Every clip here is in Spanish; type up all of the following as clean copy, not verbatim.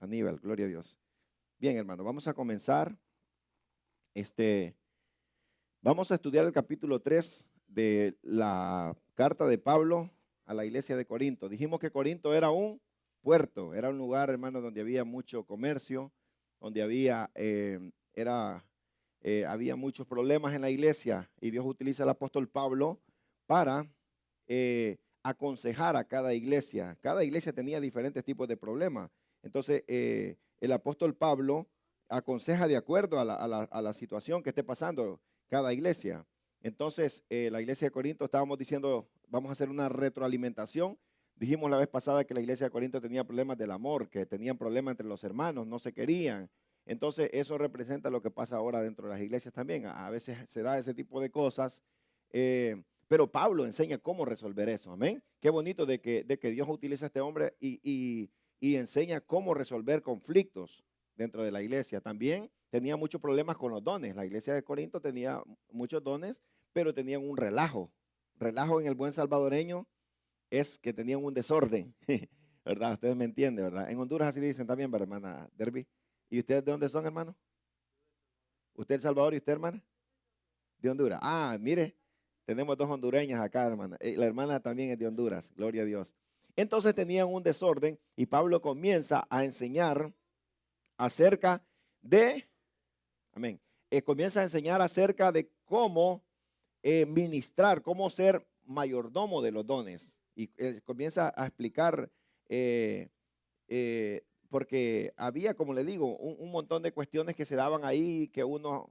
Aníbal, gloria a Dios. Bien, hermano, vamos a comenzar. Vamos a estudiar el capítulo 3 de la carta de Pablo a la iglesia de Corinto. Dijimos que Corinto era un puerto, era un lugar, hermano, donde había mucho comercio, donde había muchos problemas en la iglesia, y Dios utiliza al apóstol Pablo para aconsejar a cada iglesia. Cada iglesia tenía diferentes tipos de problemas. Entonces, el apóstol Pablo aconseja de acuerdo a la situación que esté pasando cada iglesia. Entonces, la iglesia de Corinto, estábamos diciendo, vamos a hacer una retroalimentación. Dijimos la vez pasada que la iglesia de Corinto tenía problemas del amor, que tenían problemas entre los hermanos, no se querían. Entonces, eso representa lo que pasa ahora dentro de las iglesias también. A veces se da ese tipo de cosas, pero Pablo enseña cómo resolver eso. Amén. Qué bonito de que Dios utiliza a este hombre y enseña cómo resolver conflictos dentro de la iglesia. También tenía muchos problemas con los dones. La iglesia de Corinto tenía muchos dones, pero tenían un relajo. Relajo en el buen salvadoreño es que tenían un desorden, ¿verdad? Ustedes me entienden, ¿verdad? En Honduras así dicen también, ¿verdad, hermana Derby? ¿Y ustedes de dónde son, hermano? ¿Usted de El Salvador y usted, hermana? De Honduras. Ah, mire, tenemos dos hondureñas acá, hermana. La hermana también es de Honduras, gloria a Dios. Entonces tenían un desorden y Pablo comienza a enseñar acerca de, amén, comienza a enseñar acerca de cómo ministrar, cómo ser mayordomo de los dones. Y comienza a explicar, porque había, como le digo, un montón de cuestiones que se daban ahí, que unos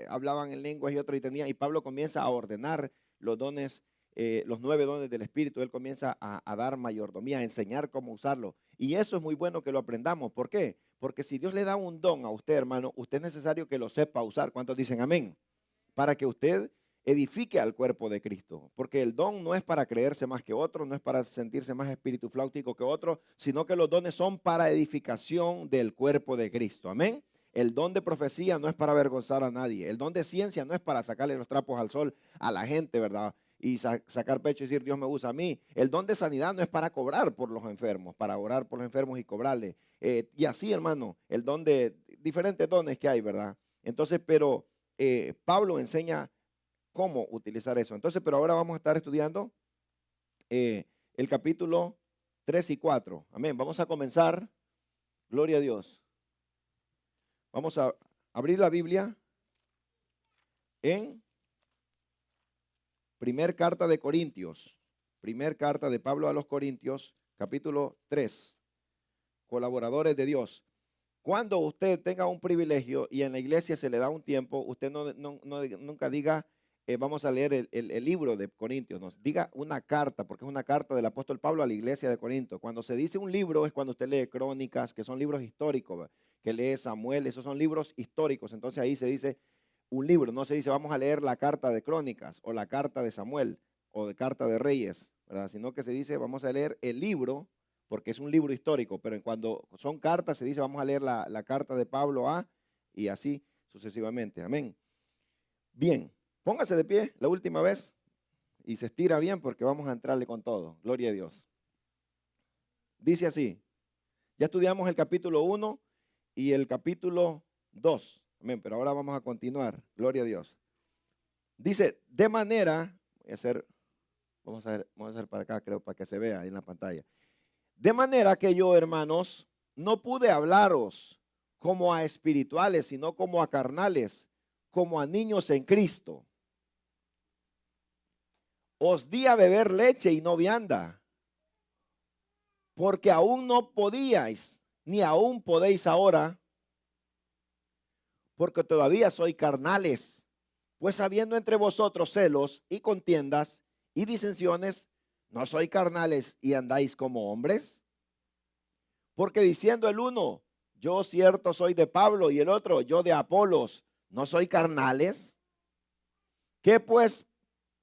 hablaban en lenguas y otros y tenían, y Pablo comienza a ordenar los dones, los 9 dones del Espíritu. Él comienza a dar mayordomía, a enseñar cómo usarlo. Y eso es muy bueno que lo aprendamos. ¿Por qué? Porque si Dios le da un don a usted, hermano, usted es necesario que lo sepa usar. ¿Cuántos dicen amén? Para que usted edifique al cuerpo de Cristo, porque el don no es para creerse más que otro, no es para sentirse más espíritu flautico que otro, sino que los dones son para edificación del cuerpo de Cristo. Amén. El don de profecía no es para avergonzar a nadie. El don de ciencia no es para sacarle los trapos al sol a la gente, ¿verdad? Y sacar pecho y decir, Dios me usa a mí. El don de sanidad no es para cobrar por los enfermos, para orar por los enfermos y cobrarle. Y así, hermano, el don de diferentes dones que hay, ¿verdad? Entonces, pero Pablo enseña cómo utilizar eso. Entonces, pero ahora vamos a estar estudiando el capítulo 3 y 4. Amén. Vamos a comenzar. Gloria a Dios. Vamos a abrir la Biblia en primer carta de Corintios. Primer carta de Pablo a los Corintios, capítulo 3. Colaboradores de Dios. Cuando usted tenga un privilegio y en la iglesia se le da un tiempo, usted nunca diga, vamos a leer el libro de Corintios, nos diga una carta, porque es una carta del apóstol Pablo a la iglesia de Corinto. Cuando se dice un libro es cuando usted lee Crónicas, que son libros históricos, ¿verdad? Que lee Samuel, esos son libros históricos. Entonces ahí se dice un libro, no se dice vamos a leer la carta de Crónicas o la carta de Samuel o de carta de Reyes, ¿verdad? Sino que se dice vamos a leer el libro, porque es un libro histórico, pero cuando son cartas se dice vamos a leer la carta de Pablo a, y así sucesivamente. Amén. Bien, póngase de pie la última vez y se estira bien porque vamos a entrarle con todo. Gloria a Dios. Dice así, ya estudiamos el capítulo 1 y el capítulo 2. Amén, pero ahora vamos a continuar. Gloria a Dios. Dice, de manera, vamos a hacer para acá, creo, para que se vea ahí en la pantalla. De manera que yo, hermanos, no pude hablaros como a espirituales, sino como a carnales, como a niños en Cristo. Os di a beber leche y no vianda, porque aún no podíais, ni aún podéis ahora, porque todavía sois carnales. Pues habiendo entre vosotros celos y contiendas y disensiones, ¿no sois carnales y andáis como hombres? Porque diciendo el uno, yo cierto soy de Pablo, y el otro, yo de Apolos, ¿no soy carnales? ¿Qué pues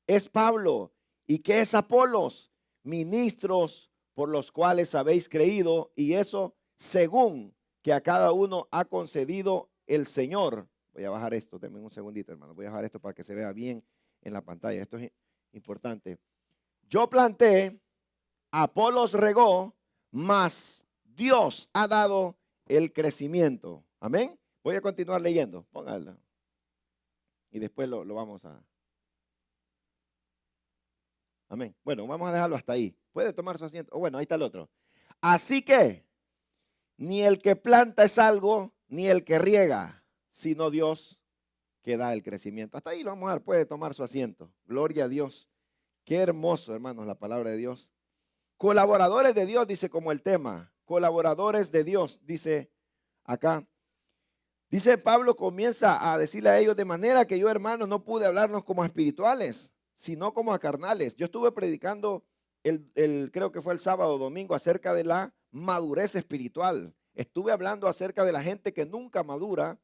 es Pablo y qué es Apolos? Ministros por los cuales habéis creído, y eso según que a cada uno ha concedido el Señor. Voy a bajar esto, denme un segundito, hermano. Voy a bajar esto para que se vea bien en la pantalla. Esto es importante. Yo planté, Apolos regó, mas Dios ha dado el crecimiento. Amén. Voy a continuar leyendo. Póngalo. Y después lo vamos a... Amén. Bueno, vamos a dejarlo hasta ahí. Puede tomar su asiento. Bueno, ahí está el otro. Así que ni el que planta es algo, ni el que riega, sino Dios que da el crecimiento. Hasta ahí lo vamos a dar. Puede tomar su asiento. Gloria a Dios. Qué hermoso, hermanos, la palabra de Dios. Colaboradores de Dios, dice como el tema. Colaboradores de Dios, dice acá. Dice Pablo, comienza a decirle a ellos, de manera que yo, hermanos, no pude hablarnos como a espirituales, sino como a carnales. Yo estuve predicando, creo que fue el sábado o domingo, acerca de la madurez espiritual. Estuve hablando acerca de la gente que nunca madura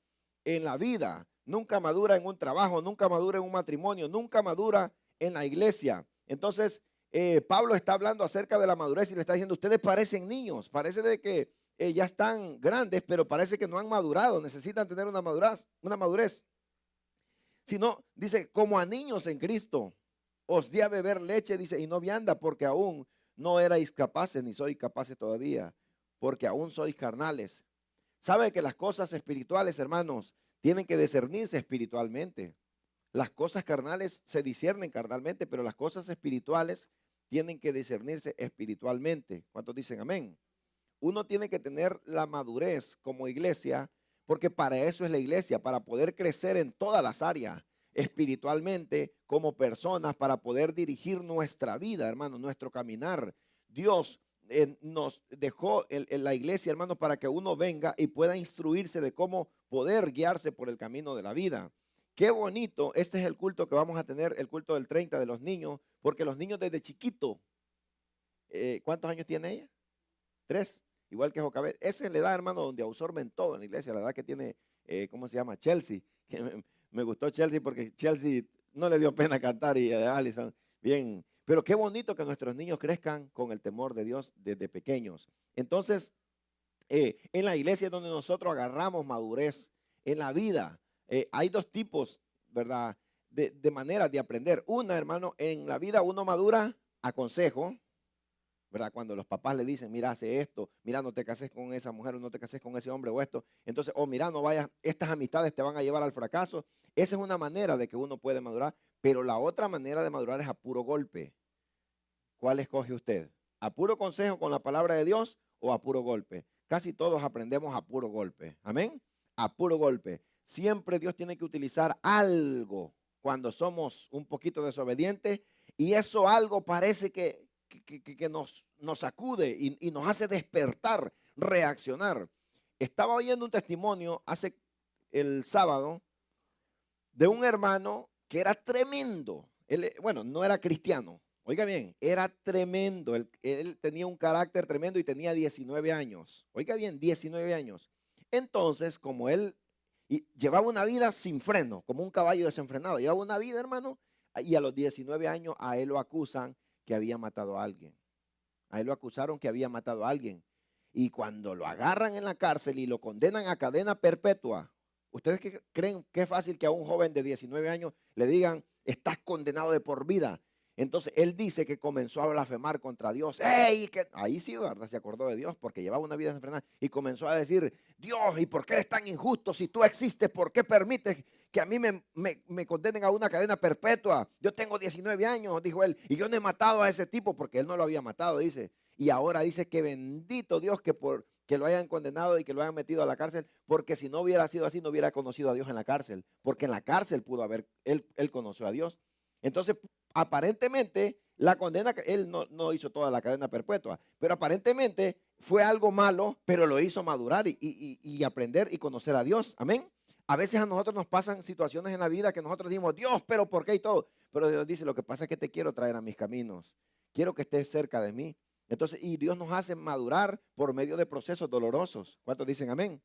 en la vida, nunca madura en un trabajo, nunca madura en un matrimonio, nunca madura en la iglesia. Entonces, Pablo está hablando acerca de la madurez y le está diciendo, ustedes parecen niños, parece de que ya están grandes, pero parece que no han madurado, necesitan tener una madurez. Si no, dice, como a niños en Cristo, os di a beber leche, dice, y no vianda, porque aún no erais capaces, ni sois capaces todavía, porque aún sois carnales. Sabe que las cosas espirituales, hermanos, tienen que discernirse espiritualmente. Las cosas carnales se disciernen carnalmente, pero las cosas espirituales tienen que discernirse espiritualmente. ¿Cuántos dicen amén? Uno tiene que tener la madurez como iglesia, porque para eso es la iglesia, para poder crecer en todas las áreas, espiritualmente, como personas, para poder dirigir nuestra vida, hermano, nuestro caminar. Dios nos dejó en la iglesia, hermano, para que uno venga y pueda instruirse de cómo poder guiarse por el camino de la vida. Qué bonito, este es el culto que vamos a tener, el culto del 30 de los niños, porque los niños desde chiquito, ¿cuántos años tiene ella? 3, igual que Jocabet. Esa es la edad, hermano, donde absorben todo en la iglesia, la edad que tiene, ¿cómo se llama? Chelsea. Que me gustó Chelsea porque Chelsea no le dio pena cantar y Allison, bien. Pero qué bonito que nuestros niños crezcan con el temor de Dios desde pequeños. Entonces, en la iglesia es donde nosotros agarramos madurez. En la vida hay dos tipos, ¿verdad? De maneras de aprender. Una, hermano, en la vida uno madura a consejo, ¿verdad? Cuando los papás le dicen, mira, hace esto, mira, no te cases con esa mujer o no te cases con ese hombre o esto. Entonces, mira, no vayas, estas amistades te van a llevar al fracaso. Esa es una manera de que uno puede madurar, pero la otra manera de madurar es a puro golpe. ¿Cuál escoge usted? ¿A puro consejo con la palabra de Dios o a puro golpe? Casi todos aprendemos a puro golpe. Amén. A puro golpe. Siempre Dios tiene que utilizar algo cuando somos un poquito desobedientes y eso algo parece que nos sacude y nos hace despertar, reaccionar. Estaba oyendo un testimonio hace el sábado de un hermano que era tremendo. Él, bueno, no era cristiano. Oiga bien, era tremendo. Él tenía un carácter tremendo y tenía 19 años. Oiga bien, 19 años. Entonces, como él llevaba una vida sin freno, como un caballo desenfrenado, llevaba una vida, hermano, y a los 19 años a él lo acusan que había matado a alguien. A él lo acusaron que había matado a alguien. Y cuando lo agarran en la cárcel y lo condenan a cadena perpetua, ¿ustedes creen que es fácil que a un joven de 19 años le digan, estás condenado de por vida? Entonces él dice que comenzó a blasfemar contra Dios. ¡Ey! Ahí sí, ¿verdad? Se acordó de Dios porque llevaba una vida desenfrenada y comenzó a decir, Dios, ¿y por qué eres tan injusto? Si tú existes, ¿por qué permites que a mí me condenen a una cadena perpetua? Yo tengo 19 años, dijo él, y yo no he matado a ese tipo porque él no lo había matado, dice. Y ahora dice que bendito Dios que lo hayan condenado y que lo hayan metido a la cárcel, porque si no hubiera sido así, no hubiera conocido a Dios en la cárcel, porque en la cárcel pudo haber, él conoció a Dios. Entonces, aparentemente, la condena, él no hizo toda la cadena perpetua, pero aparentemente fue algo malo, pero lo hizo madurar y aprender y conocer a Dios. Amén. A veces a nosotros nos pasan situaciones en la vida que nosotros decimos, Dios, pero ¿por qué y todo? Pero Dios dice, lo que pasa es que te quiero traer a mis caminos. Quiero que estés cerca de mí. Entonces, y Dios nos hace madurar por medio de procesos dolorosos. ¿Cuántos dicen amén?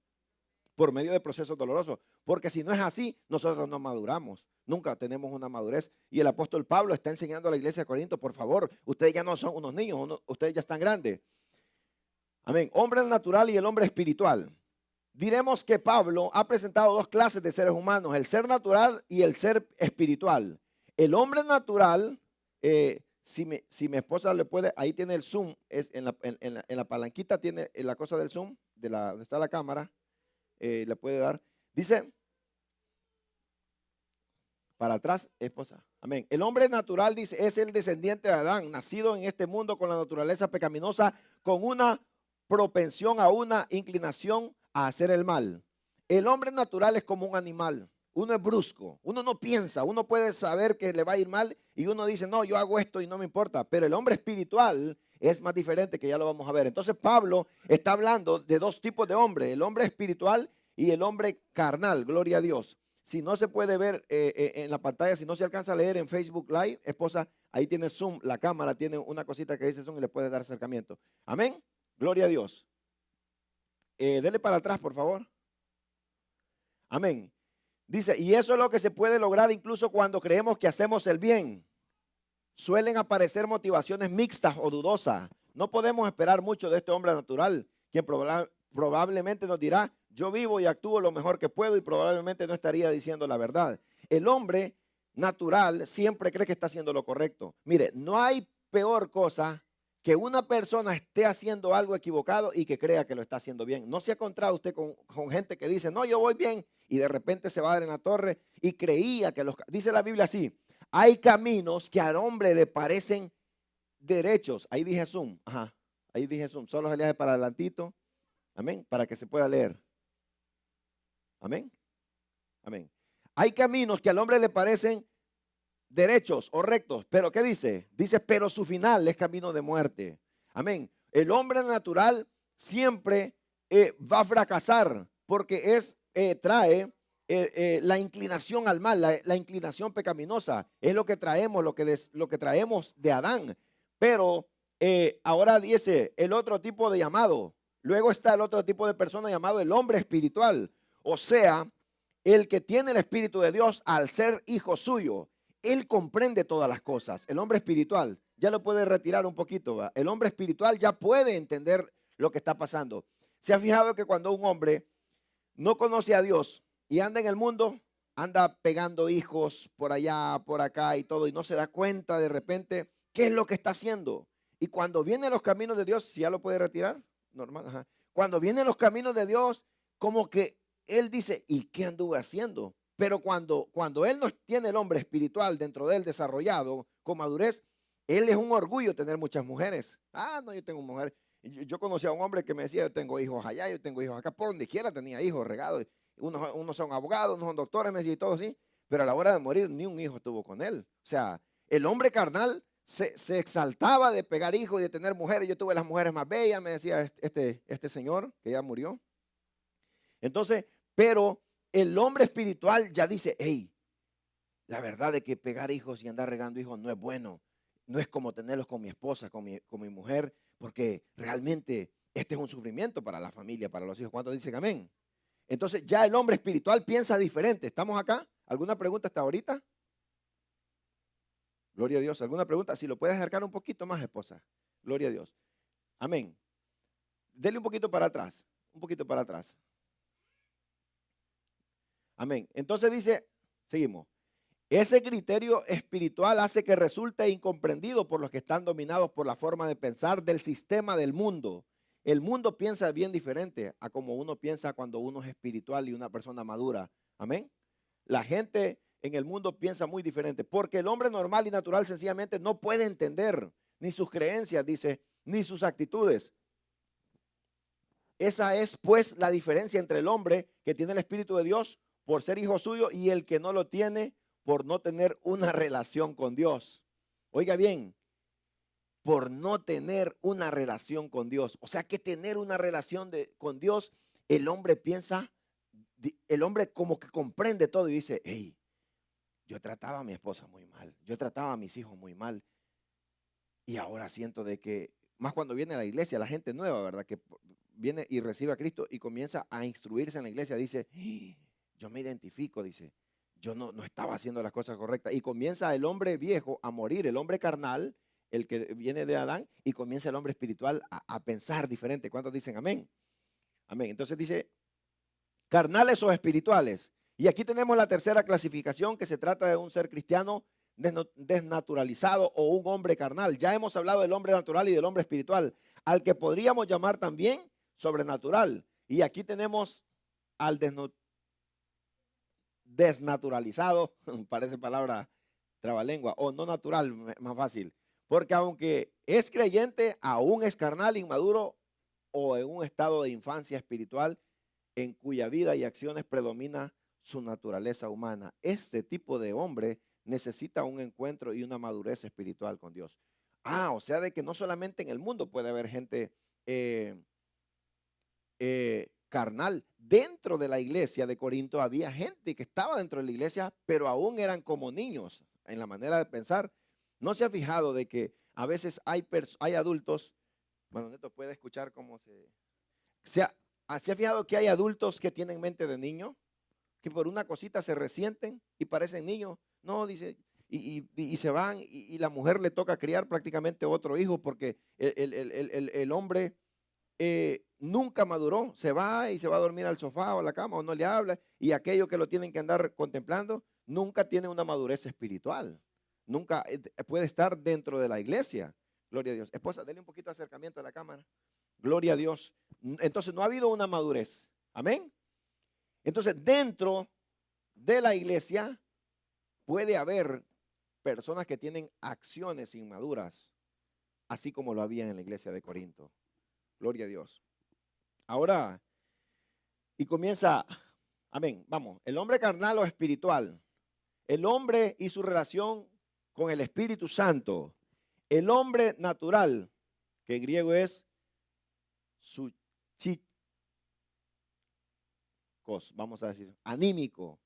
Por medio de procesos dolorosos. Porque si no es así, nosotros no maduramos. Nunca tenemos una madurez. Y el apóstol Pablo está enseñando a la iglesia de Corinto, por favor, ustedes ya no son unos niños, ustedes ya están grandes. Amén. Hombre natural y el hombre espiritual. Diremos que Pablo ha presentado dos clases de seres humanos, el ser natural y el ser espiritual. El hombre natural si mi esposa le puede, ahí tiene el zoom, es en la palanquita tiene la cosa del zoom, donde está la cámara, le puede dar. Dice, para atrás, esposa. Amén. El hombre natural, dice, es el descendiente de Adán, nacido en este mundo con la naturaleza pecaminosa, con una propensión a una inclinación a hacer el mal. El hombre natural es como un animal. Uno es brusco, uno no piensa, uno puede saber que le va a ir mal y uno dice, no, yo hago esto y no me importa. Pero el hombre espiritual es más diferente, que ya lo vamos a ver. Entonces Pablo está hablando de dos tipos de hombre, el hombre espiritual y el hombre carnal, gloria a Dios. Si no se puede ver en la pantalla, si no se alcanza a leer en Facebook Live, esposa, ahí tiene Zoom, la cámara tiene una cosita que dice Zoom y le puede dar acercamiento. Amén. Gloria a Dios. Dele para atrás, por favor. Amén. Dice, y eso es lo que se puede lograr incluso cuando creemos que hacemos el bien. Suelen aparecer motivaciones mixtas o dudosas. No podemos esperar mucho de este hombre natural, quien probablemente nos dirá, yo vivo y actúo lo mejor que puedo, y probablemente no estaría diciendo la verdad. El hombre natural siempre cree que está haciendo lo correcto. Mire, no hay peor cosa que una persona esté haciendo algo equivocado y que crea que lo está haciendo bien. ¿No se ha encontrado usted con gente que dice, no, yo voy bien, y de repente se va a dar en la torre y creía que dice la Biblia así, hay caminos que al hombre le parecen derechos? Ahí dije zoom, ajá, ahí dije zoom, solo se le hace para adelantito, amén, para que se pueda leer. Amén, amén. Hay caminos que al hombre le parecen derechos o rectos, pero ¿qué dice? Dice, pero su final es camino de muerte. Amén. El hombre natural siempre va a fracasar porque trae la inclinación al mal, la inclinación pecaminosa. Es lo que traemos, lo que traemos de Adán. Pero ahora dice el otro tipo de llamado. Luego está el otro tipo de persona llamado el hombre espiritual. O sea, el que tiene el Espíritu de Dios al ser hijo suyo. Él comprende todas las cosas. El hombre espiritual ya lo puede retirar un poquito, ¿va? El hombre espiritual ya puede entender lo que está pasando. ¿Se ha fijado que cuando un hombre no conoce a Dios y anda en el mundo, anda pegando hijos por allá, por acá y todo, y no se da cuenta de repente qué es lo que está haciendo? Y cuando vienen los caminos de Dios, ¿si ya lo puede retirar? Normal, ajá. Cuando vienen los caminos de Dios, como que él dice, ¿y qué anduve haciendo? Pero cuando él no tiene el hombre espiritual dentro de él desarrollado con madurez, él es un orgullo tener muchas mujeres. Ah, no, yo tengo mujer. Yo conocí a un hombre que me decía, yo tengo hijos allá, yo tengo hijos acá, por donde quiera tenía hijos regados. Unos son abogados, unos son doctores, me decía, y todo así. Pero a la hora de morir, ni un hijo estuvo con él. O sea, el hombre carnal se exaltaba de pegar hijos y de tener mujeres. Yo tuve las mujeres más bellas, me decía este señor que ya murió. Entonces, pero el hombre espiritual ya dice, hey, la verdad de que pegar hijos y andar regando hijos no es bueno. No es como tenerlos con mi esposa, con mi mujer, porque realmente este es un sufrimiento para la familia, para los hijos. ¿Cuántos dicen amén? Entonces ya el hombre espiritual piensa diferente. ¿Estamos acá? ¿Alguna pregunta hasta ahorita? Gloria a Dios. ¿Alguna pregunta? Si lo puedes acercar un poquito más, esposa. Gloria a Dios. Amén. Dele un poquito para atrás. Un poquito para atrás. Amén. Entonces dice, seguimos. Ese criterio espiritual hace que resulte incomprendido por los que están dominados por la forma de pensar del sistema del mundo. El mundo piensa bien diferente a como uno piensa cuando uno es espiritual y una persona madura. Amén. La gente en el mundo piensa muy diferente porque el hombre normal y natural sencillamente no puede entender ni sus creencias, dice, ni sus actitudes. Esa es pues la diferencia entre el hombre que tiene el Espíritu de Dios por ser hijo suyo y el que no lo tiene por no tener una relación con Dios. Oiga bien, por no tener una relación con Dios. O sea que tener una relación con Dios, el hombre piensa, el hombre como que comprende todo y dice, hey, yo trataba a mi esposa muy mal, yo trataba a mis hijos muy mal. Y ahora siento de que, más cuando viene a la iglesia, la gente nueva, ¿verdad? Que viene y recibe a Cristo y comienza a instruirse en la iglesia, dice, yo me identifico, dice, yo no estaba haciendo las cosas correctas. Y comienza el hombre viejo a morir, el hombre carnal, el que viene de Adán, y comienza el hombre espiritual a pensar diferente. ¿Cuántos dicen amén? Amén. Entonces dice, carnales o espirituales. Y aquí tenemos la tercera clasificación, que se trata de un ser cristiano desnaturalizado o un hombre carnal. Ya hemos hablado del hombre natural y del hombre espiritual, al que podríamos llamar también sobrenatural. Y aquí tenemos al desnaturalizado, parece palabra trabalengua, o no natural, más fácil. Porque aunque es creyente, aún es carnal, inmaduro o en un estado de infancia espiritual en cuya vida y acciones predomina su naturaleza humana. Este tipo de hombre necesita un encuentro y una madurez espiritual con Dios. O sea, de que no solamente en el mundo puede haber gente eh, carnal. Dentro de la iglesia de Corinto había gente que estaba dentro de la iglesia, pero aún eran como niños en la manera de pensar. ¿No se ha fijado de que a veces hay adultos, bueno, Neto puede escuchar cómo se ha fijado que hay adultos que tienen mente de niño, que por una cosita se resienten y parecen niños? No, dice, y se van y la mujer le toca criar prácticamente otro hijo porque el hombre nunca maduró, se va y se va a dormir al sofá o a la cama o no le habla, y aquello que lo tienen que andar contemplando nunca tiene una madurez espiritual, nunca puede estar dentro de la iglesia. Gloria a Dios. Esposa, denle un poquito de acercamiento a la cámara. Gloria a Dios. Entonces no ha habido una madurez. Amén. Entonces dentro de la iglesia puede haber personas que tienen acciones inmaduras, así como lo había en la iglesia de Corinto. Gloria a Dios. Ahora, y comienza, amén, vamos, el hombre carnal o espiritual, el hombre y su relación con el Espíritu Santo, el hombre natural, que en griego es suchikos, vamos a decir, anímico,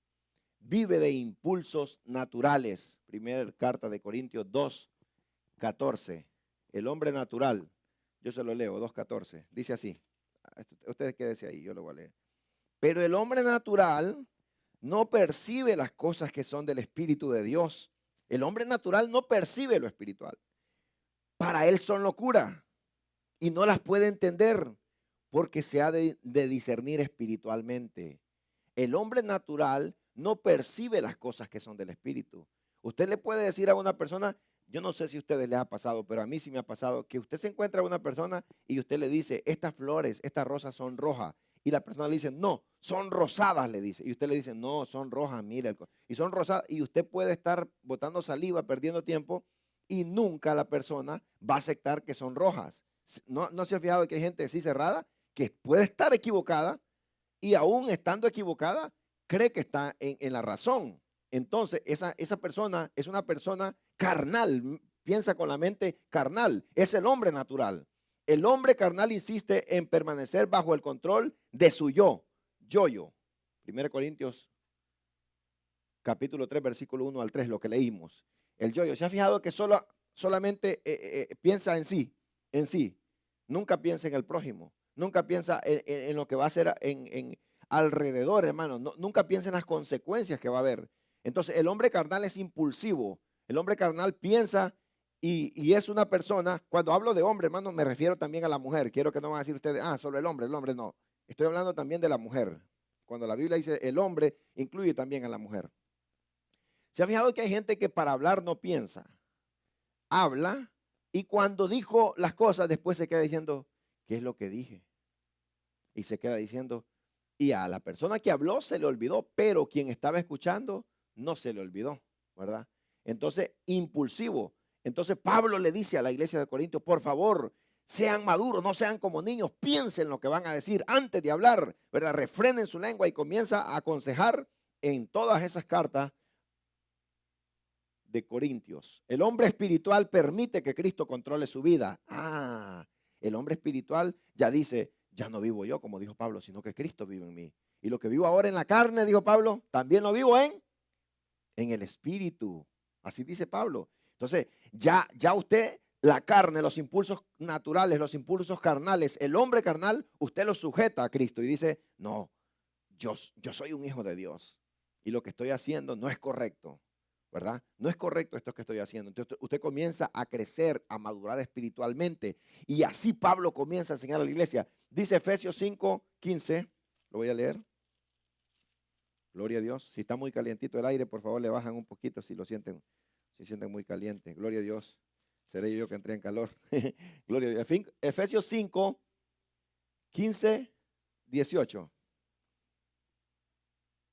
vive de impulsos naturales. Primera carta de Corintios 2:14. El hombre natural, yo se lo leo, 2:14, dice así. Ustedes quédense ahí, yo lo voy a leer. Pero el hombre natural no percibe las cosas que son del Espíritu de Dios. El hombre natural no percibe lo espiritual. Para él son locura y no las puede entender porque se ha de discernir espiritualmente. El hombre natural no percibe las cosas que son del Espíritu. Usted le puede decir a una persona, yo no sé si a ustedes les ha pasado, pero a mí sí me ha pasado, que usted se encuentra a una persona y usted le dice, estas flores, estas rosas son rojas. Y la persona le dice, no, son rosadas, le dice. Y usted le dice, no, son rojas, mira. Y son rosadas. Y usted puede estar botando saliva, perdiendo tiempo, y nunca la persona va a aceptar que son rojas. ¿No se ha fijado que hay gente así cerrada, que puede estar equivocada, y aún estando equivocada, cree que está en la razón? Entonces, esa persona es una persona carnal, piensa con la mente carnal, es el hombre natural. El hombre carnal insiste en permanecer bajo el control de su yo. 1 Corintios capítulo 3, versículo 1 al 3, lo que leímos. El yo. ¿Se ha fijado que solamente piensa en sí? Nunca piensa en el prójimo, nunca piensa en lo que va a hacer en alrededor, hermano. Nunca piensa en las consecuencias que va a haber. Entonces, el hombre carnal es impulsivo. El hombre carnal piensa y es una persona. Cuando hablo de hombre, hermano, me refiero también a la mujer. Quiero que no van a decir ustedes, solo el hombre no. Estoy hablando también de la mujer. Cuando la Biblia dice el hombre, incluye también a la mujer. ¿Se ha fijado que hay gente que para hablar no piensa? Habla y cuando dijo las cosas después se queda diciendo, ¿qué es lo que dije? Y se queda diciendo, y a la persona que habló se le olvidó, pero quien estaba escuchando no se le olvidó, ¿verdad? Entonces, impulsivo. Entonces Pablo le dice a la iglesia de Corintios, por favor, sean maduros, no sean como niños, piensen lo que van a decir antes de hablar, ¿verdad? Refrenen su lengua y comienza a aconsejar en todas esas cartas de Corintios. El hombre espiritual permite que Cristo controle su vida. El hombre espiritual ya dice, ya no vivo yo, como dijo Pablo, sino que Cristo vive en mí. Y lo que vivo ahora en la carne, dijo Pablo, también lo vivo en el espíritu. Así dice Pablo. Entonces, ya usted, la carne, los impulsos naturales, los impulsos carnales, el hombre carnal, usted lo sujeta a Cristo y dice, no, yo soy un hijo de Dios y lo que estoy haciendo no es correcto, ¿verdad? No es correcto esto que estoy haciendo. Entonces usted comienza a crecer, a madurar espiritualmente y así Pablo comienza a enseñar a la iglesia. Dice Efesios 5:15, lo voy a leer. Gloria a Dios. Si está muy calientito el aire, por favor le bajan un poquito si lo sienten Se sienten muy calientes. Gloria a Dios. Seré yo que entré en calor. Gloria a Dios. Efesios 5, 15, 18.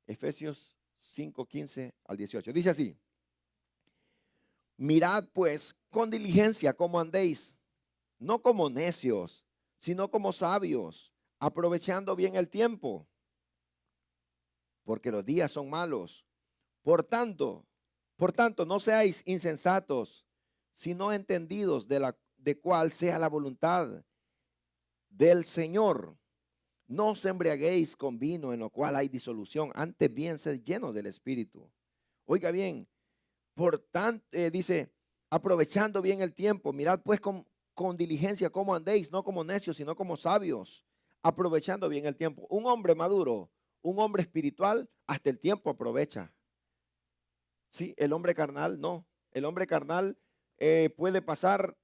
Efesios 5, 15 al 18. Dice así. Mirad pues con diligencia cómo andéis, no como necios, sino como sabios, aprovechando bien el tiempo, porque los días son malos. Por tanto, no seáis insensatos, sino entendidos de cuál sea la voluntad del Señor. No os embriaguéis con vino en lo cual hay disolución, antes bien sed llenos del Espíritu. Oiga bien, por tanto, dice, aprovechando bien el tiempo, mirad pues con diligencia cómo andéis, no como necios, sino como sabios, aprovechando bien el tiempo. Un hombre maduro, un hombre espiritual, hasta el tiempo aprovecha. Sí, el hombre carnal no. El hombre carnal puede pasar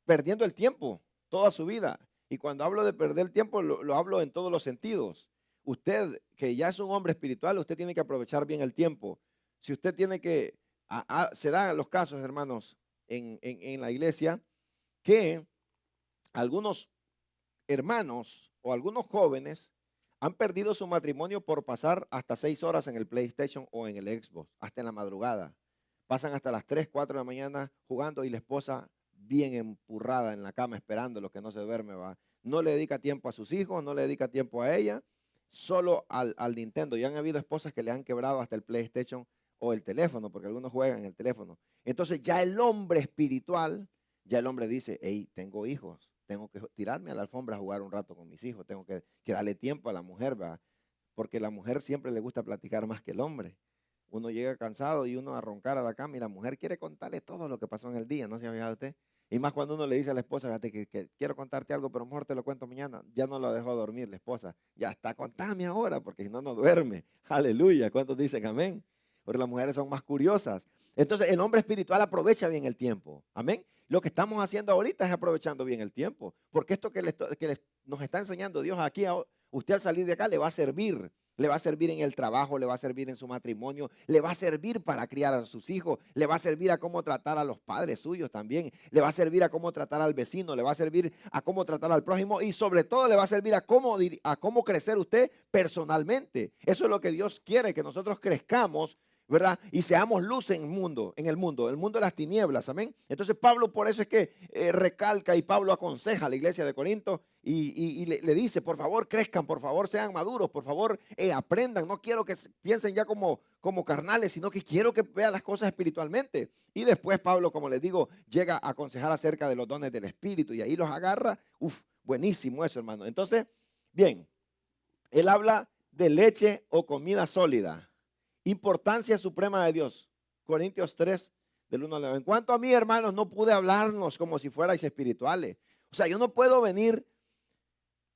perdiendo el tiempo toda su vida. Y cuando hablo de perder el tiempo, lo hablo en todos los sentidos. Usted, que ya es un hombre espiritual, usted tiene que aprovechar bien el tiempo. Si usted tiene que, se dan los casos, hermanos, en la iglesia, que algunos hermanos o algunos jóvenes han perdido su matrimonio por pasar hasta 6 horas en el PlayStation o en el Xbox, hasta en la madrugada. Pasan hasta las 3, 4 de la mañana jugando y la esposa bien empurrada en la cama esperando lo que no se duerme, va. No le dedica tiempo a sus hijos, no le dedica tiempo a ella, solo al Nintendo. Y han habido esposas que le han quebrado hasta el PlayStation o el teléfono, porque algunos juegan en el teléfono. Entonces ya el hombre espiritual, ya el hombre dice, hey, tengo hijos, tengo que tirarme a la alfombra a jugar un rato con mis hijos, tengo que darle tiempo a la mujer, ¿va? Porque la mujer siempre le gusta platicar más que el hombre. Uno llega cansado y uno a roncar a la cama y la mujer quiere contarle todo lo que pasó en el día, ¿no se ha fijado usted? Y más cuando uno le dice a la esposa, fíjate que quiero contarte algo, pero mejor te lo cuento mañana. Ya no lo dejó dormir la esposa. Ya está, contame ahora, porque si no, no duerme. Aleluya. ¿Cuántos dicen amén? Porque las mujeres son más curiosas. Entonces, el hombre espiritual aprovecha bien el tiempo. Amén. Lo que estamos haciendo ahorita es aprovechando bien el tiempo. Porque esto que nos está enseñando Dios aquí, usted al salir de acá le va a servir. Le va a servir en el trabajo, le va a servir en su matrimonio, le va a servir para criar a sus hijos, le va a servir a cómo tratar a los padres suyos también, le va a servir a cómo tratar al vecino, le va a servir a cómo tratar al prójimo y sobre todo le va a servir a cómo crecer usted personalmente. Eso es lo que Dios quiere, que nosotros crezcamos, ¿verdad? Y seamos luz en el mundo de las tinieblas, amén. Entonces Pablo por eso es que recalca y Pablo aconseja a la iglesia de Corinto y le dice, por favor crezcan, por favor sean maduros, por favor aprendan, no quiero que piensen ya como carnales, sino que quiero que vean las cosas espiritualmente. Y después Pablo, como les digo, llega a aconsejar acerca de los dones del Espíritu y ahí los agarra, buenísimo eso, hermano. Entonces, bien, él habla de leche o comida sólida. Importancia suprema de Dios. Corintios 3, del 1 al 9. En cuanto a mí, hermanos, no pude hablarnos como si fuerais espirituales. O sea, yo no puedo venir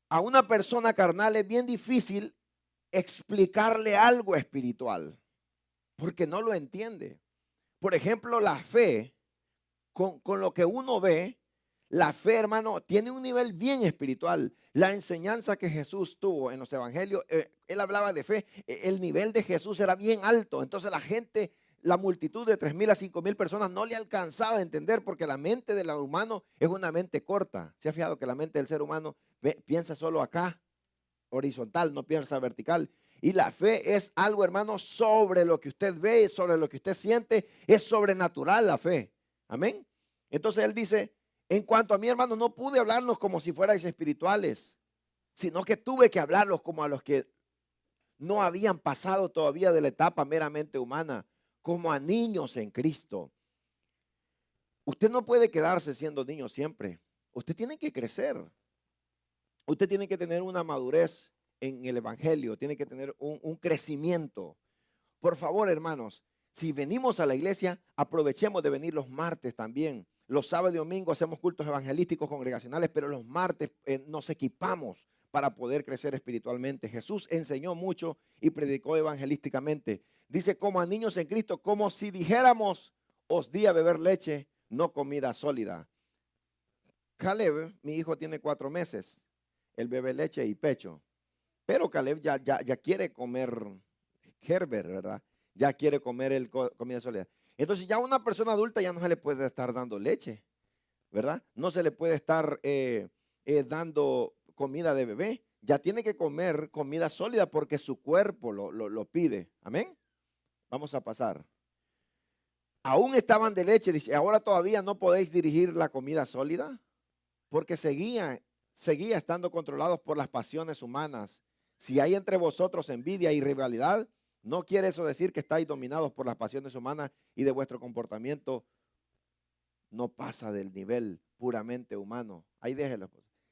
a una persona carnal, es bien difícil explicarle algo espiritual, porque no lo entiende. Por ejemplo, la fe, con lo que uno ve, la fe, hermano, tiene un nivel bien espiritual. La enseñanza que Jesús tuvo en los evangelios, él hablaba de fe, el nivel de Jesús era bien alto. Entonces la gente, la multitud de 3,000 a 5,000 personas no le alcanzaba a entender porque la mente del humano es una mente corta. ¿Se ha fijado que la mente del ser humano piensa solo acá, horizontal, no piensa vertical? Y la fe es algo, hermano, sobre lo que usted ve, sobre lo que usted siente, es sobrenatural la fe. Amén. Entonces él dice, en cuanto a mí, hermano, no pude hablarlos como si fuerais espirituales, sino que tuve que hablarlos como a los que no habían pasado todavía de la etapa meramente humana, como a niños en Cristo. Usted no puede quedarse siendo niño siempre. Usted tiene que crecer. Usted tiene que tener una madurez en el evangelio, tiene que tener un crecimiento. Por favor, hermanos, si venimos a la iglesia, aprovechemos de venir los martes también. Los sábados y domingos hacemos cultos evangelísticos congregacionales, pero los martes nos equipamos para poder crecer espiritualmente. Jesús enseñó mucho y predicó evangelísticamente. Dice, como a niños en Cristo, como si dijéramos, os di a beber leche, no comida sólida. Caleb, mi hijo, tiene 4 meses. Él bebe leche y pecho. Pero Caleb ya quiere comer Gerber, ¿verdad? ya quiere comer comida sólida. Entonces ya a una persona adulta ya no se le puede estar dando leche, ¿verdad? No se le puede estar dando comida de bebé. Ya tiene que comer comida sólida porque su cuerpo lo pide. Amén. Vamos a pasar. Aún estaban de leche, dice, ahora todavía no podéis dirigir la comida sólida, porque seguía estando controlados por las pasiones humanas. Si hay entre vosotros envidia y rivalidad, no quiere eso decir que estáis dominados por las pasiones humanas y de vuestro comportamiento no pasa del nivel puramente humano. Ahí déjelo.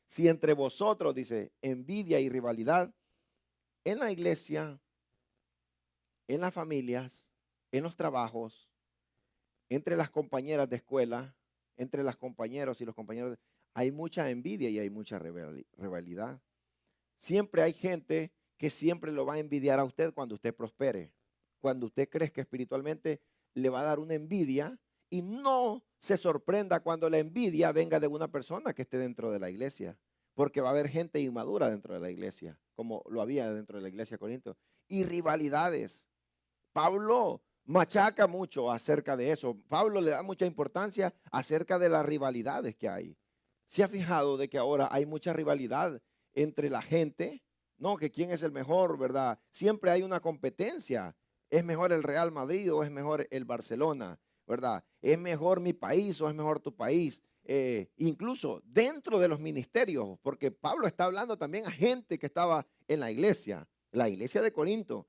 Si entre vosotros, dice, envidia y rivalidad, en la iglesia, en las familias, en los trabajos, entre las compañeras de escuela, entre los compañeros y los compañeros, hay mucha envidia y hay mucha rivalidad. Siempre hay gente que siempre lo va a envidiar a usted cuando usted prospere. Cuando usted crezca espiritualmente, le va a dar una envidia y no se sorprenda cuando la envidia venga de una persona que esté dentro de la iglesia, porque va a haber gente inmadura dentro de la iglesia, como lo había dentro de la iglesia de Corinto, y rivalidades. Pablo machaca mucho acerca de eso. Pablo le da mucha importancia acerca de las rivalidades que hay. ¿Se ha fijado de que ahora hay mucha rivalidad entre la gente? No, que quién es el mejor, ¿verdad? Siempre hay una competencia. ¿Es mejor el Real Madrid o es mejor el Barcelona? ¿Verdad? ¿Es mejor mi país o es mejor tu país? Incluso dentro de los ministerios, porque Pablo está hablando también a gente que estaba en la iglesia de Corinto.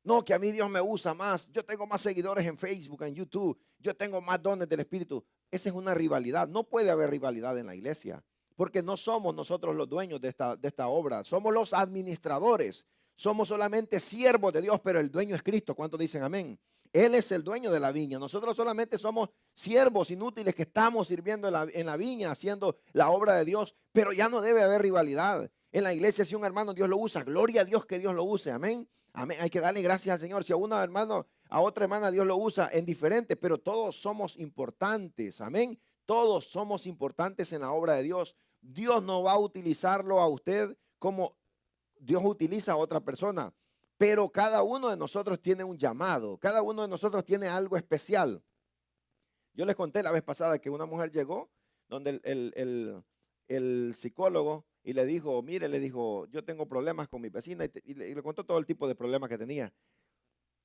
No, que a mí Dios me usa más. Yo tengo más seguidores en Facebook, en YouTube. Yo tengo más dones del Espíritu. Esa es una rivalidad. No puede haber rivalidad en la iglesia, porque no somos nosotros los dueños de esta obra. Somos los administradores. Somos solamente siervos de Dios, pero el dueño es Cristo. ¿Cuántos dicen amén? Él es el dueño de la viña. Nosotros solamente somos siervos inútiles que estamos sirviendo en la viña, haciendo la obra de Dios, pero ya no debe haber rivalidad. En la iglesia, si un hermano Dios lo usa, gloria a Dios que Dios lo use. Amén. Amén. Hay que darle gracias al Señor. Si a una hermano, a otra hermana Dios lo usa en diferente, pero todos somos importantes. Amén. Todos somos importantes en la obra de Dios. Dios no va a utilizarlo a usted como Dios utiliza a otra persona, pero cada uno de nosotros tiene un llamado. Cada uno de nosotros tiene algo especial. Yo les conté la vez pasada que una mujer llegó donde el psicólogo y le dijo, mire, le dijo, yo tengo problemas con mi vecina y le contó todo el tipo de problemas que tenía.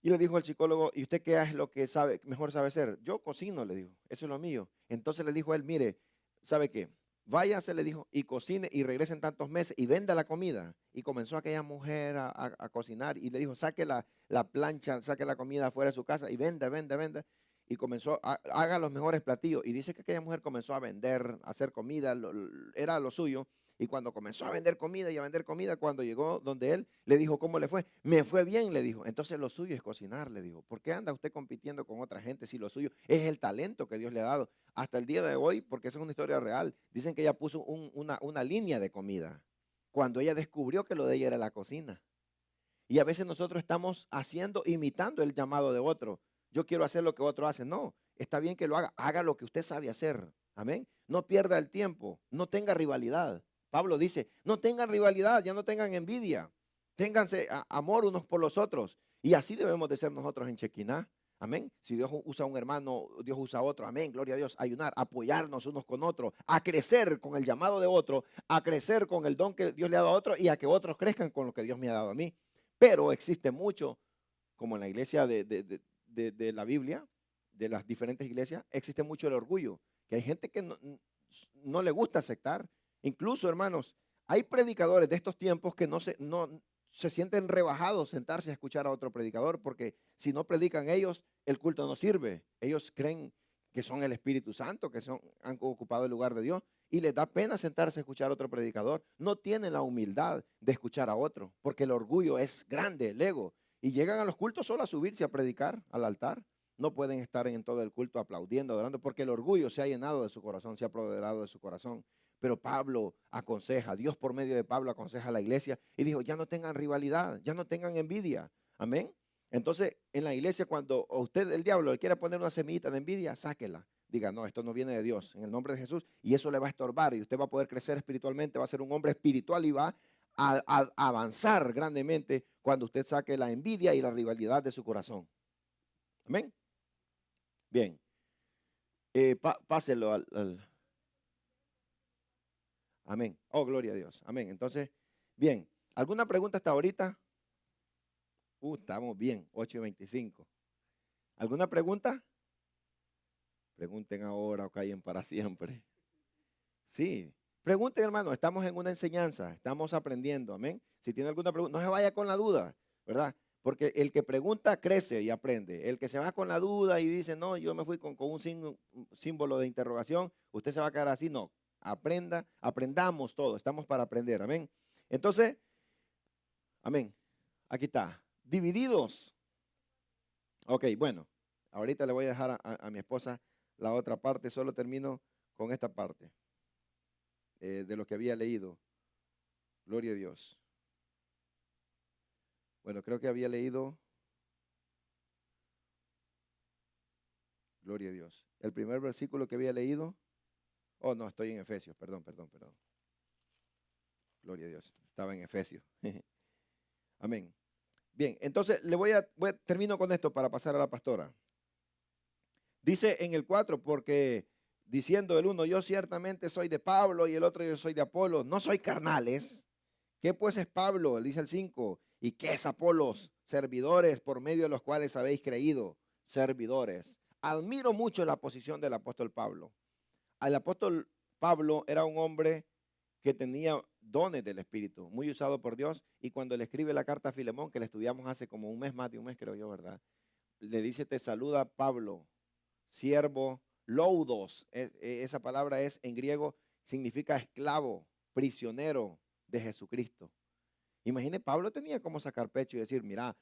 Y le dijo el psicólogo, ¿y usted qué es lo que sabe, mejor sabe hacer? Yo cocino, le dijo, eso es lo mío. Entonces le dijo él, mire, ¿sabe qué? Váyase, le dijo, y cocine y regrese en tantos meses y venda la comida. Y comenzó aquella mujer a cocinar y le dijo, saque la plancha, saque la comida afuera de su casa y venda, venda, venda. Y comenzó, haga los mejores platillos. Y dice que aquella mujer comenzó a vender, a hacer comida, era lo suyo. Y cuando comenzó a vender comida y a vender comida, cuando llegó donde él, le dijo, ¿cómo le fue? Me fue bien, le dijo. Entonces lo suyo es cocinar, le dijo. ¿Por qué anda usted compitiendo con otra gente si lo suyo es el talento que Dios le ha dado? Hasta el día de hoy, porque esa es una historia real, dicen que ella puso una línea de comida cuando ella descubrió que lo de ella era la cocina. Y a veces nosotros estamos haciendo, imitando el llamado de otro. Yo quiero hacer lo que otro hace. No, está bien que lo haga. Haga lo que usted sabe hacer. Amén. No pierda el tiempo. No tenga rivalidad. Pablo dice, no tengan rivalidad, ya no tengan envidia. Ténganse amor unos por los otros. Y así debemos de ser nosotros en Chequiná. Amén. Si Dios usa a un hermano, Dios usa a otro. Amén. Gloria a Dios. Ayunar, apoyarnos unos con otros, a crecer con el llamado de otro, a crecer con el don que Dios le ha dado a otro y a que otros crezcan con lo que Dios me ha dado a mí. Pero existe mucho, como en la iglesia de la Biblia, de las diferentes iglesias, existe mucho el orgullo, que hay gente que no le gusta aceptar. Incluso, hermanos, hay predicadores de estos tiempos que no se sienten rebajados sentarse a escuchar a otro predicador, porque si no predican ellos, el culto no sirve. Ellos creen que son el Espíritu Santo, han ocupado el lugar de Dios, y les da pena sentarse a escuchar a otro predicador. No tienen la humildad de escuchar a otro, porque el orgullo es grande, el ego, y llegan a los cultos solo a subirse a predicar al altar. No pueden estar en todo el culto aplaudiendo, adorando, porque el orgullo se ha llenado de su corazón, se ha apoderado de su corazón. Pero Pablo aconseja, Dios por medio de Pablo aconseja a la iglesia y dijo, ya no tengan rivalidad, ya no tengan envidia. Amén. Entonces, en la iglesia, cuando a usted, el diablo, le quiera poner una semillita de envidia, sáquela. Diga, no, esto no viene de Dios, en el nombre de Jesús, y eso le va a estorbar y usted va a poder crecer espiritualmente, va a ser un hombre espiritual y va a avanzar grandemente cuando usted saque la envidia y la rivalidad de su corazón. Amén. Bien. Páselo Amén. Oh, gloria a Dios. Amén. Entonces, bien. ¿Alguna pregunta hasta ahorita? Estamos bien. 8:25. ¿Alguna pregunta? Pregunten ahora o callen para siempre. Sí. Pregunten, hermano. Estamos en una enseñanza. Estamos aprendiendo. Amén. Si tiene alguna pregunta, no se vaya con la duda, ¿verdad? Porque el que pregunta crece y aprende. El que se va con la duda y dice, no, yo me fui con un símbolo de interrogación, usted se va a quedar así. No. Aprendamos todo. Estamos para aprender. Amén. Entonces, amén. Aquí está. Divididos. Ok, bueno. Ahorita le voy a dejar a mi esposa la otra parte. Solo termino con esta parte de lo que había leído. Gloria a Dios. Bueno, creo que había leído. Gloria a Dios. El primer versículo que había leído. Oh, no, estoy en Efesios. Perdón. Gloria a Dios. Estaba en Efesios. Amén. Bien, entonces termino con esto para pasar a la pastora. Dice en el 4, porque diciendo el uno, yo ciertamente soy de Pablo, y el otro, yo soy de Apolo, no soy carnales. ¿Qué pues es Pablo? Dice el 5. ¿Y qué es Apolos? Servidores por medio de los cuales habéis creído. Servidores. Admiro mucho la posición del apóstol Pablo. El apóstol Pablo era un hombre que tenía dones del Espíritu, muy usado por Dios, y cuando le escribe la carta a Filemón, que la estudiamos hace como un mes, más de un mes creo yo, ¿verdad? Le dice, te saluda Pablo, siervo, loudos, esa palabra es en griego, significa esclavo, prisionero de Jesucristo. Imagine, Pablo tenía como sacar pecho y decir, mira,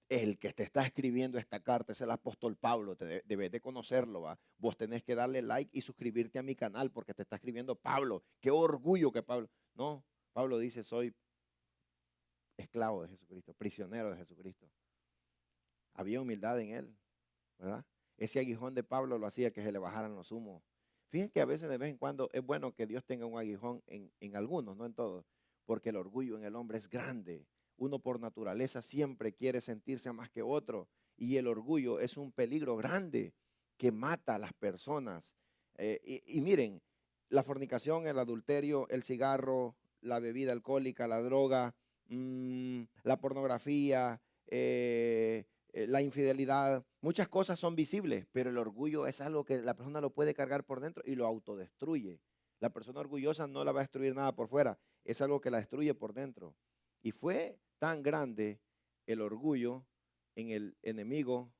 el que te está escribiendo esta carta es el apóstol Pablo, debes de conocerlo, ¿va? Vos tenés que darle like y suscribirte a mi canal porque te está escribiendo Pablo. Qué orgullo que Pablo. No, Pablo dice, soy esclavo de Jesucristo, prisionero de Jesucristo. Había humildad en él, ¿verdad? Ese aguijón de Pablo lo hacía que se le bajaran los humos. Fíjense que a veces de vez en cuando es bueno que Dios tenga un aguijón en algunos, no en todos, porque el orgullo en el hombre es grande. Uno por naturaleza siempre quiere sentirse más que otro y el orgullo es un peligro grande que mata a las personas. Y miren, la fornicación, el adulterio, el cigarro, la bebida alcohólica, la droga, la pornografía, la infidelidad, muchas cosas son visibles, pero el orgullo es algo que la persona lo puede cargar por dentro y lo autodestruye. La persona orgullosa no la va a destruir nada por fuera, es algo que la destruye por dentro. Y fue tan grande el orgullo en el enemigo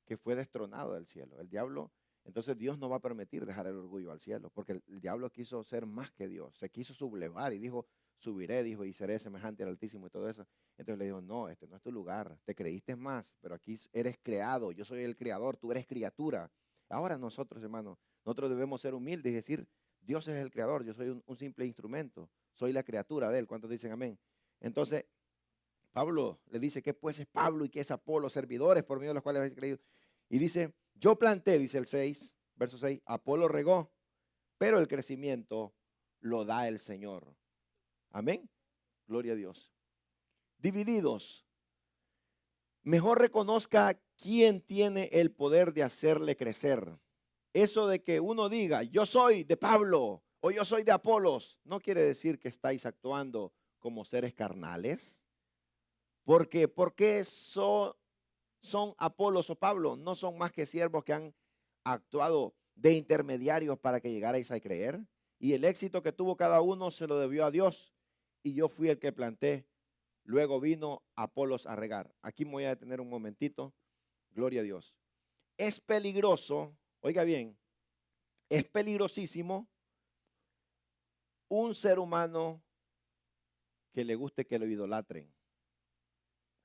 que fue destronado del cielo. El diablo, entonces Dios no va a permitir dejar el orgullo al cielo, porque el diablo quiso ser más que Dios, se quiso sublevar y dijo, subiré, dijo, y seré semejante al Altísimo y todo eso. Entonces le dijo, no, este no es tu lugar, te creíste más, pero aquí eres creado, yo soy el creador, tú eres criatura. Ahora nosotros, hermanos, nosotros debemos ser humildes y decir, Dios es el creador, yo soy un simple instrumento, soy la criatura de él. ¿Cuántos dicen amén? Entonces, Pablo le dice que pues es Pablo y que es Apolo, servidores por medio de los cuales habéis creído. Y dice, yo planté, dice el 6, verso 6, Apolo regó, pero el crecimiento lo da el Señor. Amén. Gloria a Dios. Divididos. Mejor reconozca quién tiene el poder de hacerle crecer. Eso de que uno diga, yo soy de Pablo o yo soy de Apolos, no quiere decir que estáis actuando como seres carnales. Porque, ¿por qué son Apolos o Pablo? No son más que siervos que han actuado de intermediarios para que llegarais a creer. Y el éxito que tuvo cada uno se lo debió a Dios. Y yo fui el que planté. Luego vino Apolos a regar. Aquí me voy a detener un momentito. Gloria a Dios. Es peligroso, oiga bien, es peligrosísimo un ser humano que le guste que lo idolatren.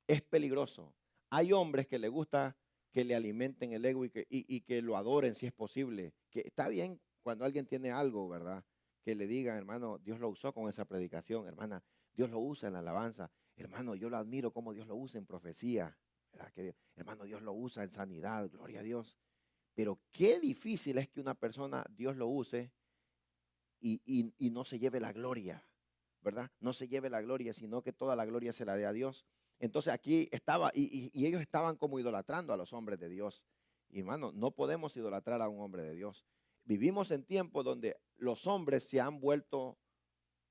Es peligroso. Hay hombres que le gusta que le alimenten el ego y que lo adoren si es posible. Que está bien cuando alguien tiene algo, ¿verdad? Que le digan, hermano, Dios lo usó con esa predicación, hermana, Dios lo usa en la alabanza. Hermano, yo lo admiro como Dios lo usa en profecía. ¿Verdad? Que, hermano, Dios lo usa en sanidad, gloria a Dios. Pero qué difícil es que una persona, Dios lo use y no se lleve la gloria, ¿verdad? No se lleve la gloria, sino que toda la gloria se la dé a Dios. Entonces aquí estaba, y ellos estaban como idolatrando a los hombres de Dios. Y hermano, no podemos idolatrar a un hombre de Dios. Vivimos en tiempos donde los hombres se han vuelto,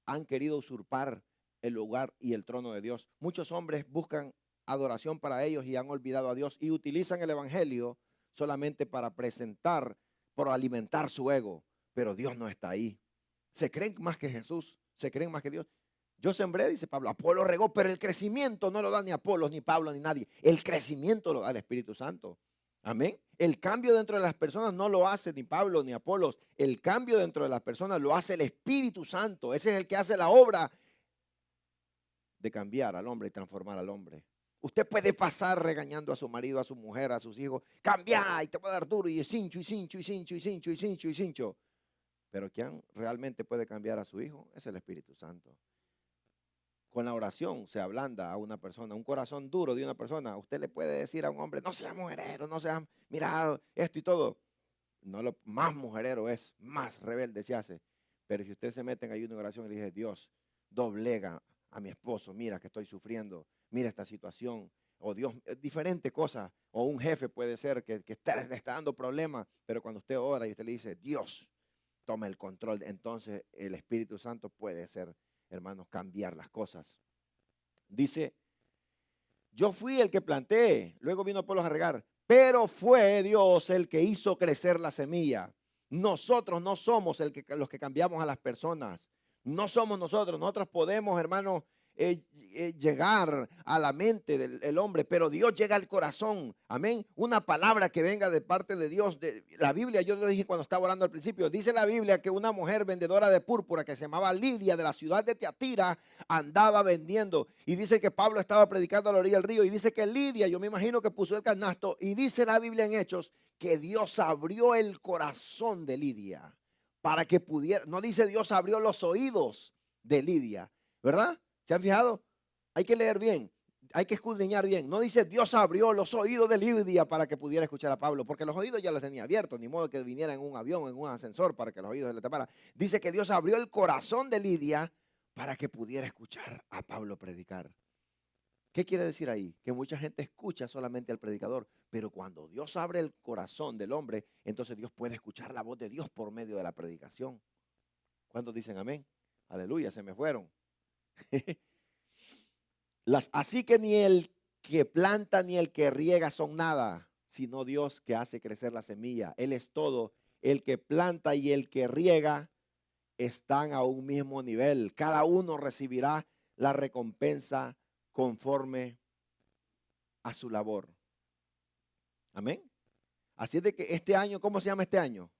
han querido usurpar el lugar y el trono de Dios. Muchos hombres buscan adoración para ellos y han olvidado a Dios y utilizan el evangelio solamente para presentar, por alimentar su ego. Pero Dios no está ahí. Se creen más que Jesús, se creen más que Dios. Yo sembré, dice Pablo, Apolo regó, pero el crecimiento no lo da ni Apolos, ni Pablo, ni nadie. El crecimiento lo da el Espíritu Santo. Amén. El cambio dentro de las personas no lo hace ni Pablo ni Apolos. El cambio dentro de las personas lo hace el Espíritu Santo. Ese es el que hace la obra de cambiar al hombre y transformar al hombre. Usted puede pasar regañando a su marido, a su mujer, a sus hijos. Cambia y te voy a dar duro y cincho y cincho y cincho y cincho y cincho y cincho. Pero quien realmente puede cambiar a su hijo es el Espíritu Santo. Con la oración se ablanda a una persona, un corazón duro de una persona. Usted le puede decir a un hombre, no sea mujerero, no sea, mira, esto y todo. No, lo más mujerero es, más rebelde se hace. Pero si usted se mete en ayuno y oración y le dice, Dios, doblega a mi esposo, mira que estoy sufriendo, mira esta situación, o Dios, diferente cosa, o un jefe puede ser que le está dando problemas, pero cuando usted ora y usted le dice, Dios, toma el control, entonces el Espíritu Santo puede ser, hermanos, cambiar las cosas. Dice, yo fui el que planté, luego vino Apolos a regar, pero fue Dios el que hizo crecer la semilla. Nosotros no somos los que cambiamos a las personas. No somos nosotros. Nosotros podemos, hermanos, llegar a la mente del hombre, pero Dios llega al corazón. Amén. Una palabra que venga de parte de Dios. La Biblia, yo lo dije cuando estaba orando al principio, dice la Biblia que una mujer vendedora de púrpura que se llamaba Lidia de la ciudad de Tiatira andaba vendiendo. Y dice que Pablo estaba predicando a la orilla del río. Y dice que Lidia, yo me imagino que puso el canasto. Y dice la Biblia en Hechos que Dios abrió el corazón de Lidia para que pudiera. No dice Dios abrió los oídos de Lidia, ¿verdad? ¿Se han fijado? Hay que leer bien, hay que escudriñar bien. No dice Dios abrió los oídos de Lidia para que pudiera escuchar a Pablo, porque los oídos ya los tenía abiertos, ni modo que viniera en un avión, en un ascensor para que los oídos se le taparan. Dice que Dios abrió el corazón de Lidia para que pudiera escuchar a Pablo predicar. ¿Qué quiere decir ahí? Que mucha gente escucha solamente al predicador, pero cuando Dios abre el corazón del hombre, entonces Dios puede escuchar la voz de Dios por medio de la predicación. ¿Cuántos dicen amén? Aleluya, se me fueron. Así que ni el que planta ni el que riega son nada, sino Dios que hace crecer la semilla. Él es todo. El que planta y el que riega están a un mismo nivel. Cada uno recibirá la recompensa conforme a su labor. Amén. Así es de que este año, ¿cómo se llama este año?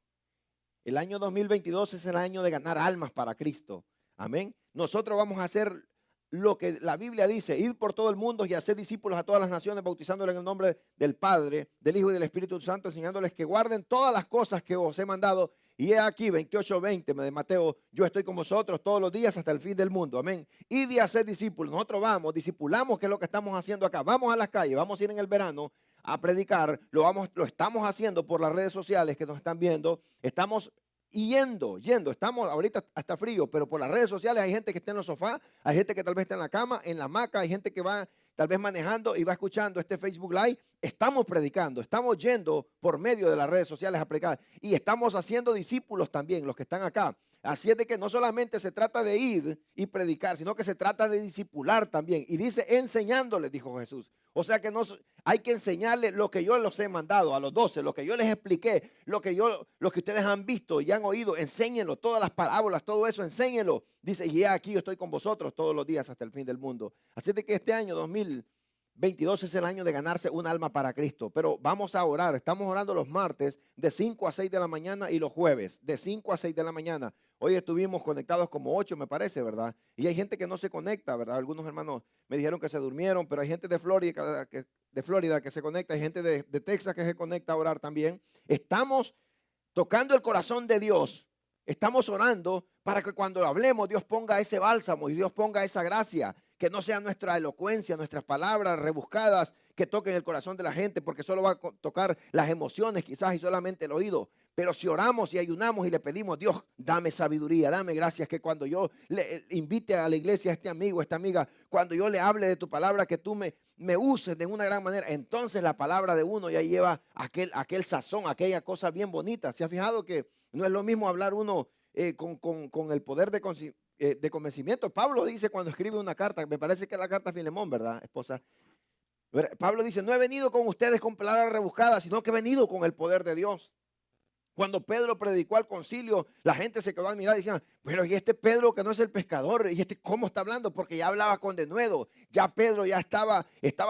El año 2022 es el año de ganar almas para Cristo. Amén. Nosotros vamos a hacer lo que la Biblia dice, ir por todo el mundo y hacer discípulos a todas las naciones, bautizándoles en el nombre del Padre, del Hijo y del Espíritu Santo, enseñándoles que guarden todas las cosas que os he mandado. Y he aquí, 28:20 de Mateo, yo estoy con vosotros todos los días hasta el fin del mundo. Amén. Y de hacer discípulos. Nosotros vamos, discipulamos, que es lo que estamos haciendo acá. Vamos a las calles, vamos a ir en el verano a predicar. Lo estamos haciendo por las redes sociales que nos están viendo. Estamos yendo, estamos ahorita hasta frío, pero por las redes sociales hay gente que está en los sofás, hay gente que tal vez está en la cama, en la hamaca, hay gente que va tal vez manejando y va escuchando este Facebook Live. Estamos predicando, estamos yendo por medio de las redes sociales a predicar y estamos haciendo discípulos también, los que están acá. Así es de que no solamente se trata de ir y predicar, sino que se trata de discipular también. Y dice enseñándoles, dijo Jesús. O sea que no hay que enseñarles lo que yo les he mandado a los 12, lo que yo les expliqué, lo que ustedes han visto y han oído, enséñenlo, todas las parábolas, todo eso, enséñenlo. Dice, y aquí yo estoy con vosotros todos los días hasta el fin del mundo. Así de que este año 2022 es el año de ganarse un alma para Cristo. Pero vamos a orar, estamos orando los martes de 5 a 6 de la mañana y los jueves de 5 a 6 de la mañana. Hoy estuvimos conectados como 8, me parece, ¿verdad? Y hay gente que no se conecta, ¿verdad? Algunos hermanos me dijeron que se durmieron, pero hay gente de Florida que se conecta, hay gente de Texas que se conecta a orar también. Estamos tocando el corazón de Dios. Estamos orando para que cuando hablemos Dios ponga ese bálsamo y Dios ponga esa gracia, que no sea nuestra elocuencia, nuestras palabras rebuscadas que toquen el corazón de la gente, porque solo va a tocar las emociones quizás y solamente el oído. Pero si oramos y ayunamos y le pedimos, Dios, dame sabiduría, dame gracias, que cuando yo le invite a la iglesia a este amigo, a esta amiga, cuando yo le hable de tu palabra, que tú me uses de una gran manera, entonces la palabra de uno ya lleva aquel sazón, aquella cosa bien bonita. ¿Se ha fijado que no es lo mismo hablar uno con el poder de convencimiento? Pablo dice cuando escribe una carta, me parece que es la carta a Filemón, ¿verdad, esposa? Pablo dice, no he venido con ustedes con palabras rebuscadas, sino que he venido con el poder de Dios. Cuando Pedro predicó al concilio, la gente se quedó a mirar y decían, pero ¿y este Pedro que no es el pescador? ¿Y este cómo está hablando? Porque ya hablaba con denuedo. Ya Pedro ya estaba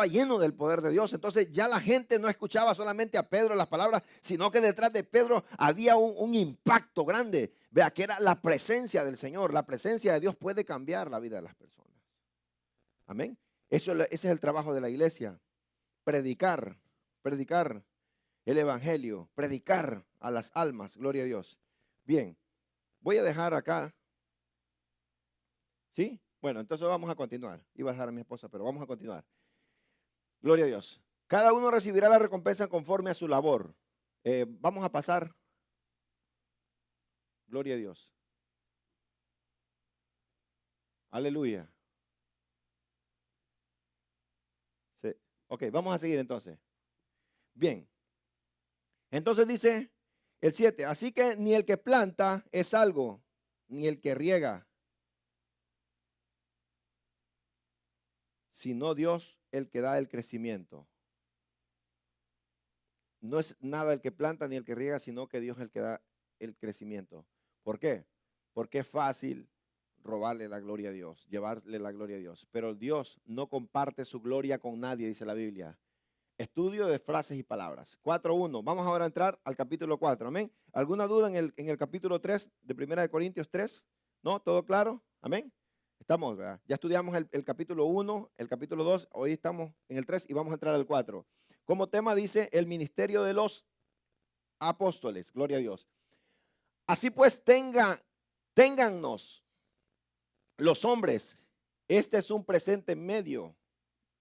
lleno del poder de Dios. Entonces ya la gente no escuchaba solamente a Pedro las palabras, sino que detrás de Pedro había un impacto grande. Vea, que era la presencia del Señor. La presencia de Dios puede cambiar la vida de las personas. Amén. Ese es el trabajo de la iglesia. Predicar el evangelio, predicar a las almas, gloria a Dios. Bien, voy a dejar acá, ¿sí? Bueno, entonces vamos a continuar. Iba a dejar a mi esposa, pero vamos a continuar. Gloria a Dios. Cada uno recibirá la recompensa conforme a su labor. Vamos a pasar. Gloria a Dios. Aleluya. Sí. Ok, vamos a seguir entonces. Bien. Entonces dice el 7, así que ni el que planta es algo, ni el que riega, sino Dios el que da el crecimiento. No es nada el que planta ni el que riega, sino que Dios es el que da el crecimiento. ¿Por qué? Porque es fácil robarle la gloria a Dios, llevarle la gloria a Dios. Pero Dios no comparte su gloria con nadie, dice la Biblia. Estudio de frases y palabras. 4.1. Vamos ahora a entrar al capítulo 4. Amén. ¿Alguna duda en el capítulo 3 de 1 Corintios 3? ¿No? ¿Todo claro? Amén. Estamos, ¿verdad? Ya estudiamos el capítulo 1, el capítulo 2. Hoy estamos en el 3 y vamos a entrar al 4. Como tema dice el ministerio de los apóstoles. Gloria a Dios. Así pues, téngannos los hombres. Este es un presente medio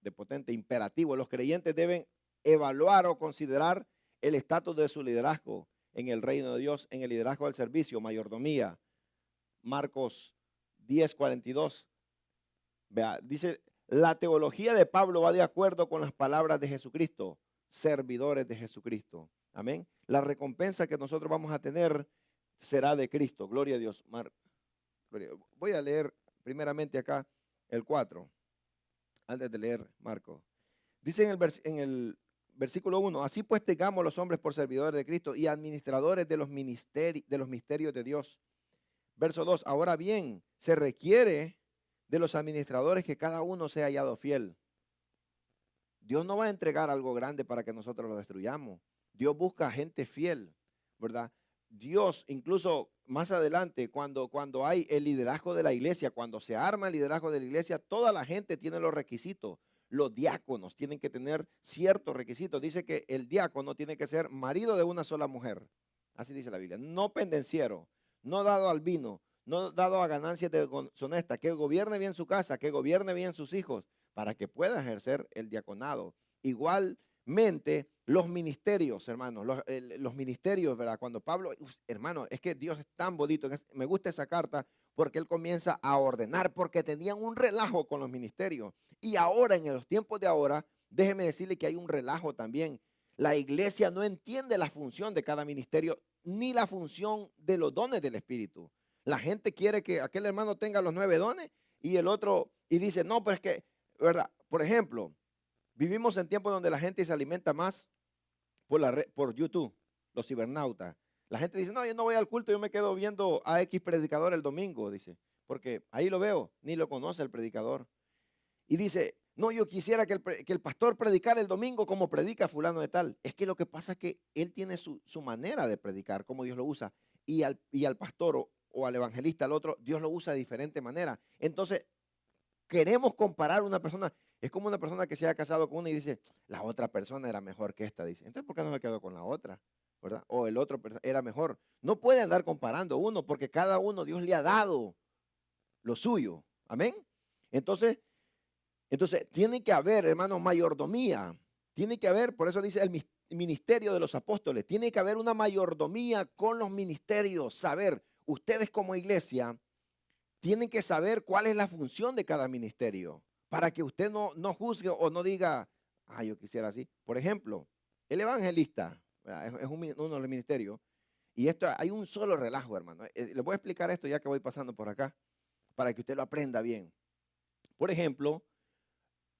de potente imperativo. Los creyentes deben evaluar o considerar el estatus de su liderazgo en el reino de Dios, en el liderazgo del servicio, mayordomía. Marcos 10:42. Vea, dice, la teología de Pablo va de acuerdo con las palabras de Jesucristo, servidores de Jesucristo. Amén. La recompensa que nosotros vamos a tener será de Cristo. Gloria a Dios. Voy a leer primeramente acá el 4, antes de leer Marcos. Dice en el versículo 1, así pues tengamos los hombres por servidores de Cristo y administradores de los misterios de Dios. Verso 2, ahora bien, se requiere de los administradores que cada uno sea hallado fiel. Dios no va a entregar algo grande para que nosotros lo destruyamos. Dios busca gente fiel, ¿verdad? Dios, incluso más adelante, cuando hay el liderazgo de la iglesia, cuando se arma el liderazgo de la iglesia, toda la gente tiene los requisitos. Los diáconos tienen que tener ciertos requisitos. Dice que el diácono tiene que ser marido de una sola mujer. Así dice la Biblia. No pendenciero, no dado al vino, no dado a ganancias deshonestas, que gobierne bien su casa, que gobierne bien sus hijos, para que pueda ejercer el diaconado. Igualmente, los ministerios, hermanos, los ministerios, ¿verdad? Cuando Pablo, hermano, es que Dios es tan bonito, me gusta esa carta porque él comienza a ordenar, porque tenían un relajo con los ministerios. Y ahora, en los tiempos de ahora, déjeme decirle que hay un relajo también. La iglesia no entiende la función de cada ministerio, ni la función de los dones del Espíritu. La gente quiere que aquel hermano tenga los 9 dones y el otro, y dice, no, pero es que, ¿verdad? Por ejemplo, vivimos en tiempos donde la gente se alimenta más por YouTube, los cibernautas. La gente dice, no, yo no voy al culto, yo me quedo viendo a X predicador el domingo, dice, porque ahí lo veo, ni lo conoce el predicador. Y dice, no, yo quisiera que el pastor predicara el domingo como predica fulano de tal. Es que lo que pasa es que él tiene su manera de predicar, como Dios lo usa, y al pastor o al evangelista, al otro, Dios lo usa de diferente manera. Entonces, queremos comparar una persona. Es como una persona que se ha casado con una y dice, la otra persona era mejor que esta, dice. Entonces, ¿por qué no me quedo con la otra? ¿Verdad? O el otro era mejor. No puede andar comparando uno, porque cada uno Dios le ha dado lo suyo. Amén. Entonces, tiene que haber, hermanos, mayordomía. Tiene que haber, por eso dice ministerio de los apóstoles. Tiene que haber una mayordomía con los ministerios. Saber, ustedes como iglesia tienen que saber cuál es la función de cada ministerio. Para que usted no juzgue o no diga, yo quisiera así. Por ejemplo, el evangelista, ¿verdad? Es uno de los ministerios. Y esto hay un solo relajo, hermano. Les voy a explicar esto ya que voy pasando por acá, para que usted lo aprenda bien. Por ejemplo,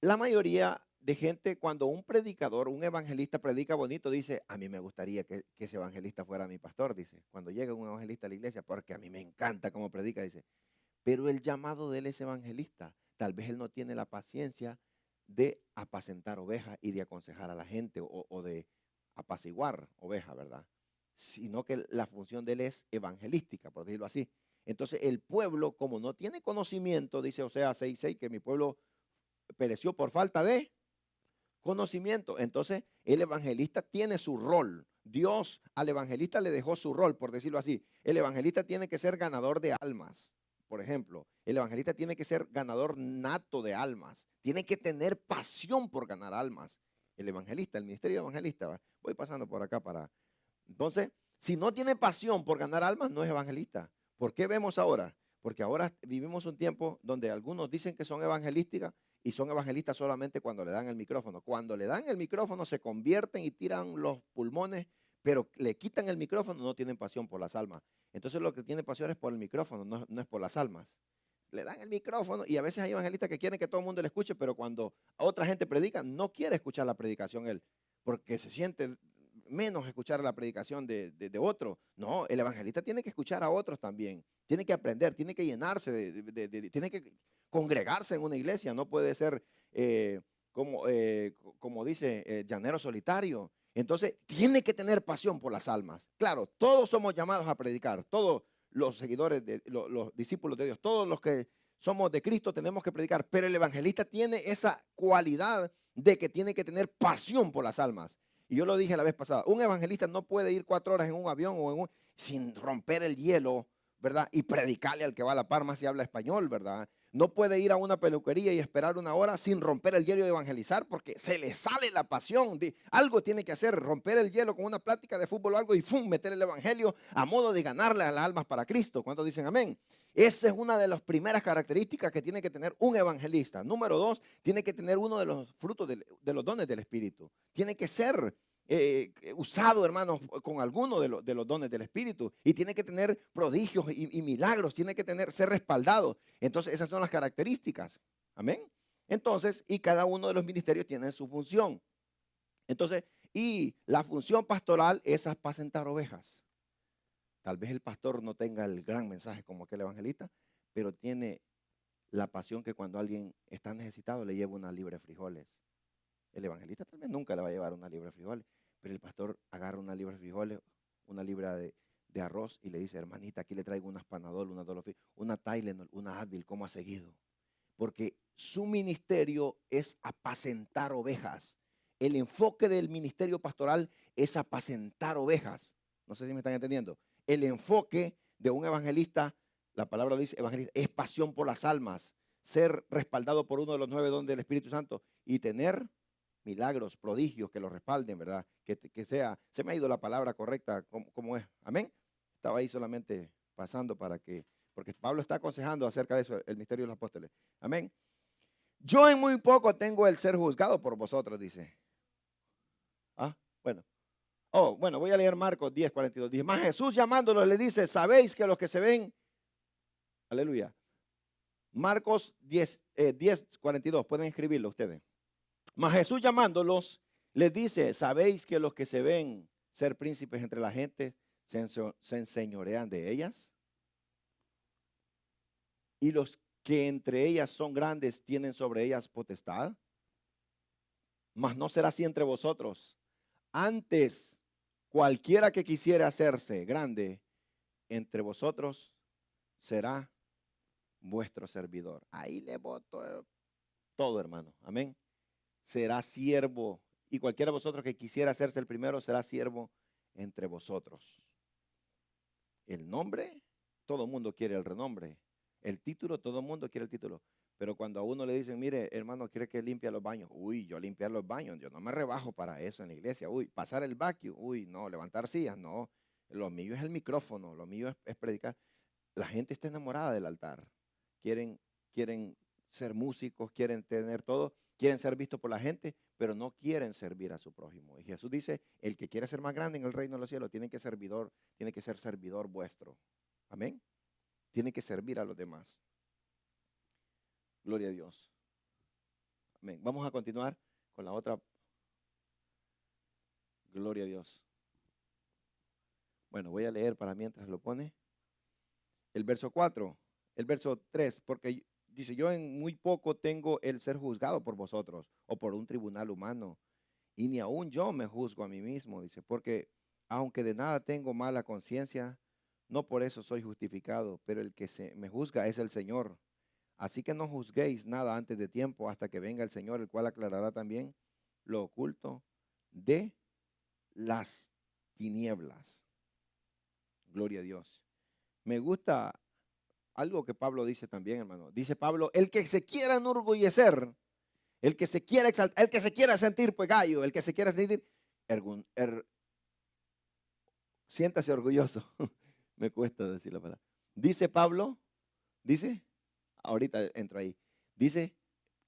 la mayoría de gente, cuando un predicador, un evangelista predica bonito, dice, a mí me gustaría que ese evangelista fuera mi pastor, dice. Cuando llega un evangelista a la iglesia, porque a mí me encanta cómo predica, dice. Pero el llamado de él es evangelista. Tal vez él no tiene la paciencia de apacentar ovejas y de aconsejar a la gente o de apaciguar ovejas, ¿verdad? Sino que la función de él es evangelística, por decirlo así. Entonces el pueblo, como no tiene conocimiento, dice Oseas 6:6, que mi pueblo pereció por falta de conocimiento. Entonces el evangelista tiene su rol. Dios al evangelista le dejó su rol, por decirlo así. El evangelista tiene que ser ganador de almas. Por ejemplo, el evangelista tiene que ser ganador nato de almas. Tiene que tener pasión por ganar almas. El evangelista, el ministerio evangelista. Voy pasando por acá para... Entonces, si no tiene pasión por ganar almas, no es evangelista. ¿Por qué vemos ahora? Porque ahora vivimos un tiempo donde algunos dicen que son evangelísticas y son evangelistas solamente cuando le dan el micrófono. Cuando le dan el micrófono se convierten y tiran los pulmones, pero le quitan el micrófono, no tienen pasión por las almas. Entonces lo que tiene pasión es por el micrófono, no es por las almas. Le dan el micrófono y a veces hay evangelistas que quieren que todo el mundo le escuche, pero cuando otra gente predica, no quiere escuchar la predicación él, porque se siente menos escuchar la predicación de otro. No, el evangelista tiene que escuchar a otros también, tiene que aprender, tiene que llenarse, tiene que congregarse en una iglesia, no puede ser como dice, llanero solitario. Entonces, tiene que tener pasión por las almas. Claro, todos somos llamados a predicar, todos los seguidores, los discípulos de Dios, todos los que somos de Cristo tenemos que predicar, pero el evangelista tiene esa cualidad de que tiene que tener pasión por las almas. Y yo lo dije la vez pasada, un evangelista no puede ir 4 horas en un avión sin romper el hielo, ¿verdad? Y predicarle al que va a la par, más si habla español, ¿verdad? No puede ir a una peluquería y esperar 1 hora sin romper el hielo y evangelizar porque se le sale la pasión. Algo tiene que hacer, romper el hielo con una plática de fútbol o algo y ¡fum! Meter el evangelio a modo de ganarle a las almas para Cristo. ¿Cuántos dicen amén? Esa es una de las primeras características que tiene que tener un evangelista. Número 2, tiene que tener uno de los frutos de los dones del Espíritu. Tiene que ser usado, hermanos, con alguno de los dones del Espíritu. Y tiene que tener prodigios y milagros. Tiene que ser respaldado. Entonces, esas son las características. Amén. Entonces, y cada uno de los ministerios tiene su función. Entonces, y la función pastoral es apacentar ovejas. Tal vez el pastor no tenga el gran mensaje como aquel evangelista, pero tiene la pasión que cuando alguien está necesitado le lleva una libra de frijoles. El evangelista tal vez nunca le va a llevar una libra de frijoles, pero el pastor agarra una libra de frijoles, una libra de arroz y le dice, hermanita, aquí le traigo unas Panadol, una Dolofil, una Tylenol, una Advil, ¿cómo ha seguido? Porque su ministerio es apacentar ovejas. El enfoque del ministerio pastoral es apacentar ovejas. No sé si me están entendiendo. El enfoque de un evangelista, la palabra lo dice evangelista, es pasión por las almas, ser respaldado por uno de los 9 dones del Espíritu Santo y tener milagros, prodigios que lo respalden, ¿verdad? Que sea, se me ha ido la palabra correcta, como es. Amén. Estaba ahí solamente pasando porque Pablo está aconsejando acerca de eso, el misterio de los apóstoles. Amén. Yo en muy poco tengo el ser juzgado por vosotros, dice. Bueno. Bueno, voy a leer Marcos 10:42. Dice, más Jesús llamándolos le dice, sabéis que los que se ven, aleluya. Marcos 10:42, pueden escribirlo ustedes. Mas Jesús llamándolos les dice, sabéis que los que se ven ser príncipes entre la gente se enseñorean de ellas. Y los que entre ellas son grandes tienen sobre ellas potestad. Mas no será así entre vosotros. Antes, cualquiera que quisiera hacerse grande entre vosotros será vuestro servidor. Ahí le voto todo, hermano. Amén. Será siervo. Y cualquiera de vosotros que quisiera hacerse el primero será siervo entre vosotros. El nombre, todo el mundo quiere el renombre. El título, todo el mundo quiere el título. Pero cuando a uno le dicen, mire, hermano, ¿quiere que limpie los baños? Uy, yo limpiar los baños, yo no me rebajo para eso en la iglesia. Uy, pasar el vacuum, uy, no, levantar sillas, no. Lo mío es el micrófono, lo mío es predicar. La gente está enamorada del altar. Quieren, quieren ser músicos, quieren tener todo, quieren ser vistos por la gente, pero no quieren servir a su prójimo. Y Jesús dice, el que quiere ser más grande en el reino de los cielos tiene que ser servidor vuestro. Amén. Tiene que servir a los demás. Gloria a Dios. Amén. Vamos a continuar con la otra. Gloria a Dios. Bueno, voy a leer para mientras lo pone. El verso 4, el verso 3, porque dice, yo en muy poco tengo el ser juzgado por vosotros o por un tribunal humano, y ni aún yo me juzgo a mí mismo, dice, porque aunque de nada tengo mala conciencia, no por eso soy justificado, pero el que me juzga es el Señor. Así que no juzguéis nada antes de tiempo hasta que venga el Señor, el cual aclarará también lo oculto de las tinieblas. Gloria a Dios. Me gusta algo que Pablo dice también, hermano. Dice Pablo, el que se quiera enorgullecer, el que se quiera exaltar, el que se quiera sentir pues gallo, el que se quiera sentir, siéntase orgulloso. Me cuesta decir la palabra. Dice Pablo, dice, ahorita entro ahí, dice,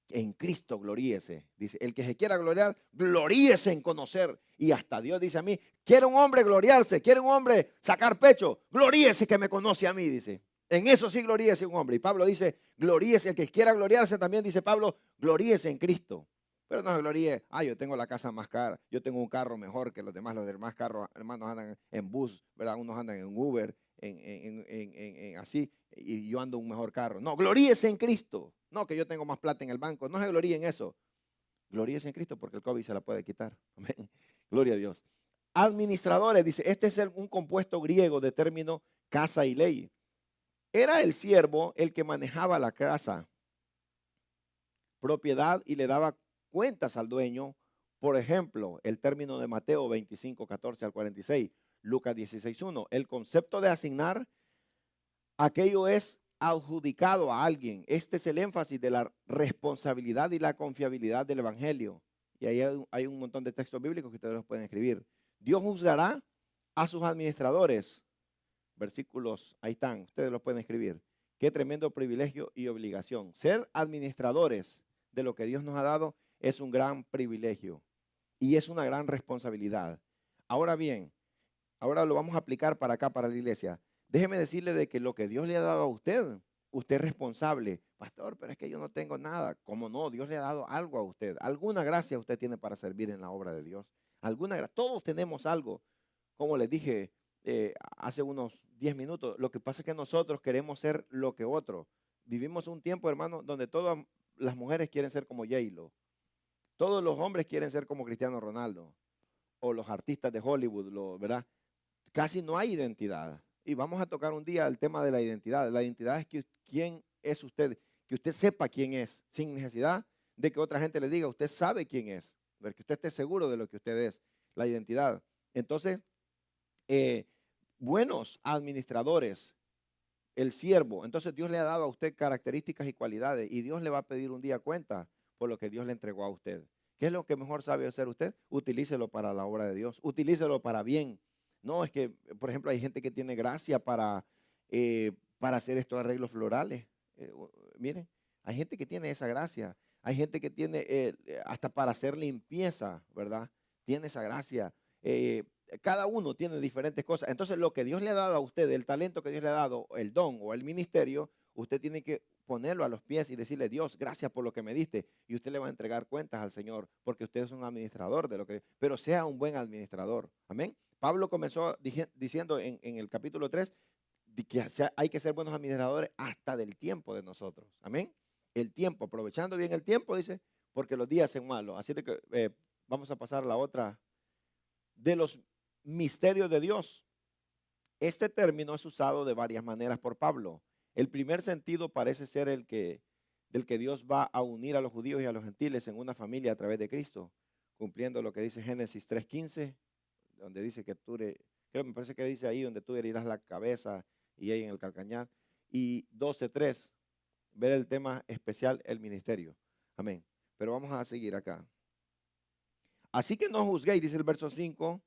en Cristo gloríese. Dice, el que se quiera gloriar, gloríese en conocer. Y hasta Dios dice a mí, quiere un hombre gloriarse, quiere un hombre sacar pecho, gloríese que me conoce a mí, dice. En eso sí gloríese un hombre. Y Pablo dice, gloríese, el que quiera gloriarse también, dice Pablo, gloríese en Cristo. Pero no se gloríe, yo tengo la casa más cara, yo tengo un carro mejor que los demás carros, hermanos, andan en bus, ¿verdad? Unos andan en Uber, así, y yo ando en un mejor carro. No, gloríese en Cristo. No, que yo tengo más plata en el banco. No se gloríe en eso. Gloríese en Cristo porque el COVID se la puede quitar. Amén. Gloria a Dios. Administradores, dice, este es un compuesto griego de término casa y ley. Era el siervo el que manejaba la casa, propiedad y le daba cuentas al dueño. Por ejemplo, el término de Mateo 25, 14 al 46, Lucas 16, 1. El concepto de asignar aquello es adjudicado a alguien. Este es el énfasis de la responsabilidad y la confiabilidad del evangelio. Y ahí hay un montón de textos bíblicos que ustedes los pueden escribir. Dios juzgará a sus administradores. Versículos, ahí están, ustedes los pueden escribir. Qué tremendo privilegio y obligación. Ser administradores de lo que Dios nos ha dado es un gran privilegio y es una gran responsabilidad. Ahora bien, ahora lo vamos a aplicar para acá, para la iglesia. Déjeme decirle de que lo que Dios le ha dado a usted, usted es responsable. Pastor, pero es que yo no tengo nada. ¿Cómo no? Dios le ha dado algo a usted. Alguna gracia usted tiene para servir en la obra de Dios. Todos tenemos algo. Como les dije hace unos 10 minutos, lo que pasa es que nosotros queremos ser lo que otros. Vivimos un tiempo, hermano, donde todas las mujeres quieren ser como J-Lo. Todos los hombres quieren ser como Cristiano Ronaldo. O los artistas de Hollywood, ¿verdad? Casi no hay identidad. Y vamos a tocar un día el tema de la identidad. La identidad es quién es usted, que usted sepa quién es, sin necesidad de que otra gente le diga, usted sabe quién es, que usted esté seguro de lo que usted es, la identidad. Entonces, buenos administradores, el siervo, entonces Dios le ha dado a usted características y cualidades y Dios le va a pedir un día cuenta por lo que Dios le entregó a usted. ¿Qué es lo que mejor sabe hacer usted? Utilícelo para la obra de Dios, utilícelo para bien. No, es que, por ejemplo, hay gente que tiene gracia para hacer estos arreglos florales. Miren, hay gente que tiene esa gracia. Hay gente que tiene hasta para hacer limpieza, ¿verdad? Tiene esa gracia. Cada uno tiene diferentes cosas. Entonces, lo que Dios le ha dado a usted, el talento que Dios le ha dado, el don o el ministerio, usted tiene que ponerlo a los pies y decirle, Dios, gracias por lo que me diste. Y usted le va a entregar cuentas al Señor, porque usted es un administrador de lo que, pero sea un buen administrador. Amén. Pablo comenzó diciendo en el capítulo 3 que hay que ser buenos administradores hasta del tiempo de nosotros. Amén. El tiempo, aprovechando bien el tiempo, dice, porque los días son malos. Así que vamos a pasar a la otra de los misterios de Dios. Este término es usado de varias maneras por Pablo. El primer sentido parece ser del que Dios va a unir a los judíos y a los gentiles en una familia a través de Cristo, cumpliendo lo que dice Génesis 3:15, donde dice que me parece que dice ahí donde tú herirás la cabeza y ella en el calcañar, y 12:3, ver el tema especial, el ministerio. Amén. Pero vamos a seguir acá. Así que no juzguéis, dice el verso 5,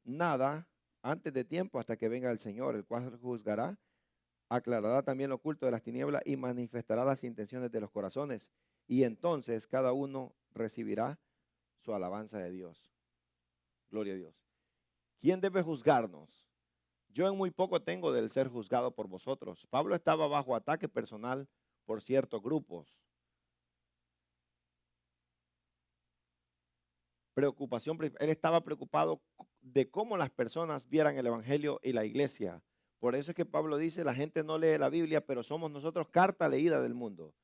nada antes de tiempo hasta que venga el Señor, el cual juzgará, aclarará también lo oculto de las tinieblas y manifestará las intenciones de los corazones. Y entonces cada uno recibirá su alabanza de Dios. Gloria a Dios. ¿Quién debe juzgarnos? Yo en muy poco tengo del ser juzgado por vosotros. Pablo estaba bajo ataque personal por ciertos grupos. Preocupación, él estaba preocupado de cómo las personas vieran el evangelio y la iglesia. Por eso es que Pablo dice, la gente no lee la Biblia, pero somos nosotros carta leída del mundo.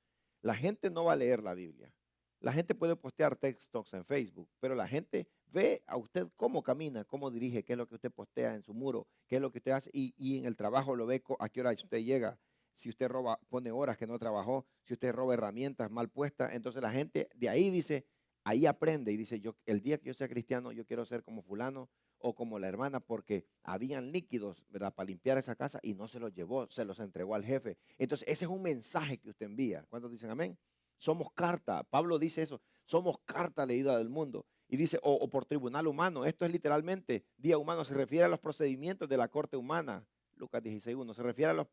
La gente no va a leer la Biblia. La gente puede postear textos en Facebook, pero la gente ve a usted cómo camina, cómo dirige, qué es lo que usted postea en su muro, qué es lo que usted hace, y en el trabajo lo ve a qué hora usted llega. Si usted roba, pone horas que no trabajó, si usted roba herramientas mal puestas, entonces la gente de ahí dice, ahí aprende y dice, yo el día que yo sea cristiano, yo quiero ser como fulano o como la hermana, porque habían líquidos, ¿verdad?, para limpiar esa casa y no se los llevó, se los entregó al jefe. Entonces, ese es un mensaje que usted envía. ¿Cuántos dicen amén? Somos carta, Pablo dice eso, somos carta leída del mundo. Y dice, o por tribunal humano, esto es literalmente día humano, se refiere a los procedimientos de la corte humana. Lucas 16:1, se refiere